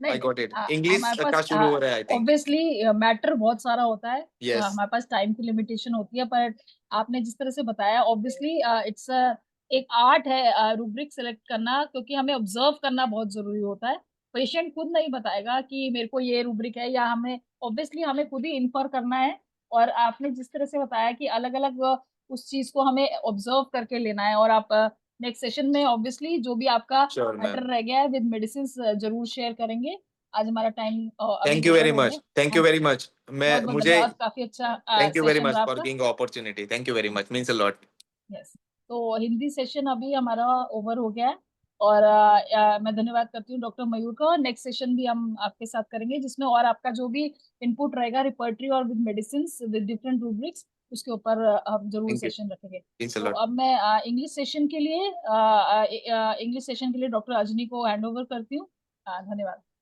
नहीं आई गॉट इट. इंग्लिश हमारे का पास शुरू हो रहा है आई थिंक. ऑब्वियसली मैटर बहुत सारा होता है. यस. हमारे पास टाइम की लिमिटेशन होती है, पर आपने जिस तरह से बताया ऑब्वियसली इट्स एक आर्ट है रूब्रिक सेलेक्ट करना, क्योंकि हमें ऑब्जर्व करना बहुत जरूरी होता है. पेशेंट खुद नहीं बताएगा कि मेरे को ये रूब्रिक है, या हमें ऑब्वियसली हमें खुद ही इन्फर करना है. और आपने जिस तरह से बताया कि अलग अलग उस चीज को हमें ऑब्जर्व करके लेना है. और आप नेक्स्ट सेशन में ऑब्वियसली जो भी आपका श्योर मैटर मैम. रह गया है विद मेडिसिन जरूर शेयर करेंगे. आज हमारा टाइम अभी थैंक यू ओवर वेरी हो मच, गया. थैंक यू हम वेरी मच. मैं बहुत बहुत मुझे धन्यवाद, काफी अच्छा thank you very session much रहा फॉर आपका. Giving opportunity. Thank you very much, means a lot. Yes. तो हिंदी सेशन अभी हमारा ओवर हो गया है. और मैं धन्यवाद करती हूँ डॉक्टर मयूर का. और नेक्स्ट सेशन भी हम आपके साथ करेंगे, जिसमें और आपका जो भी इनपुट रहेगा रिपर्टरी और with medicine with different rubrics, उसके ऊपर हम जरूर थैंक यू, सेशन रखेंगे. मीन्स अ तो लॉट. अब मैं इंग्लिश सेशन के लिए डॉक्टर अजनी को हैंड ओवर करती हूँ. धन्यवाद.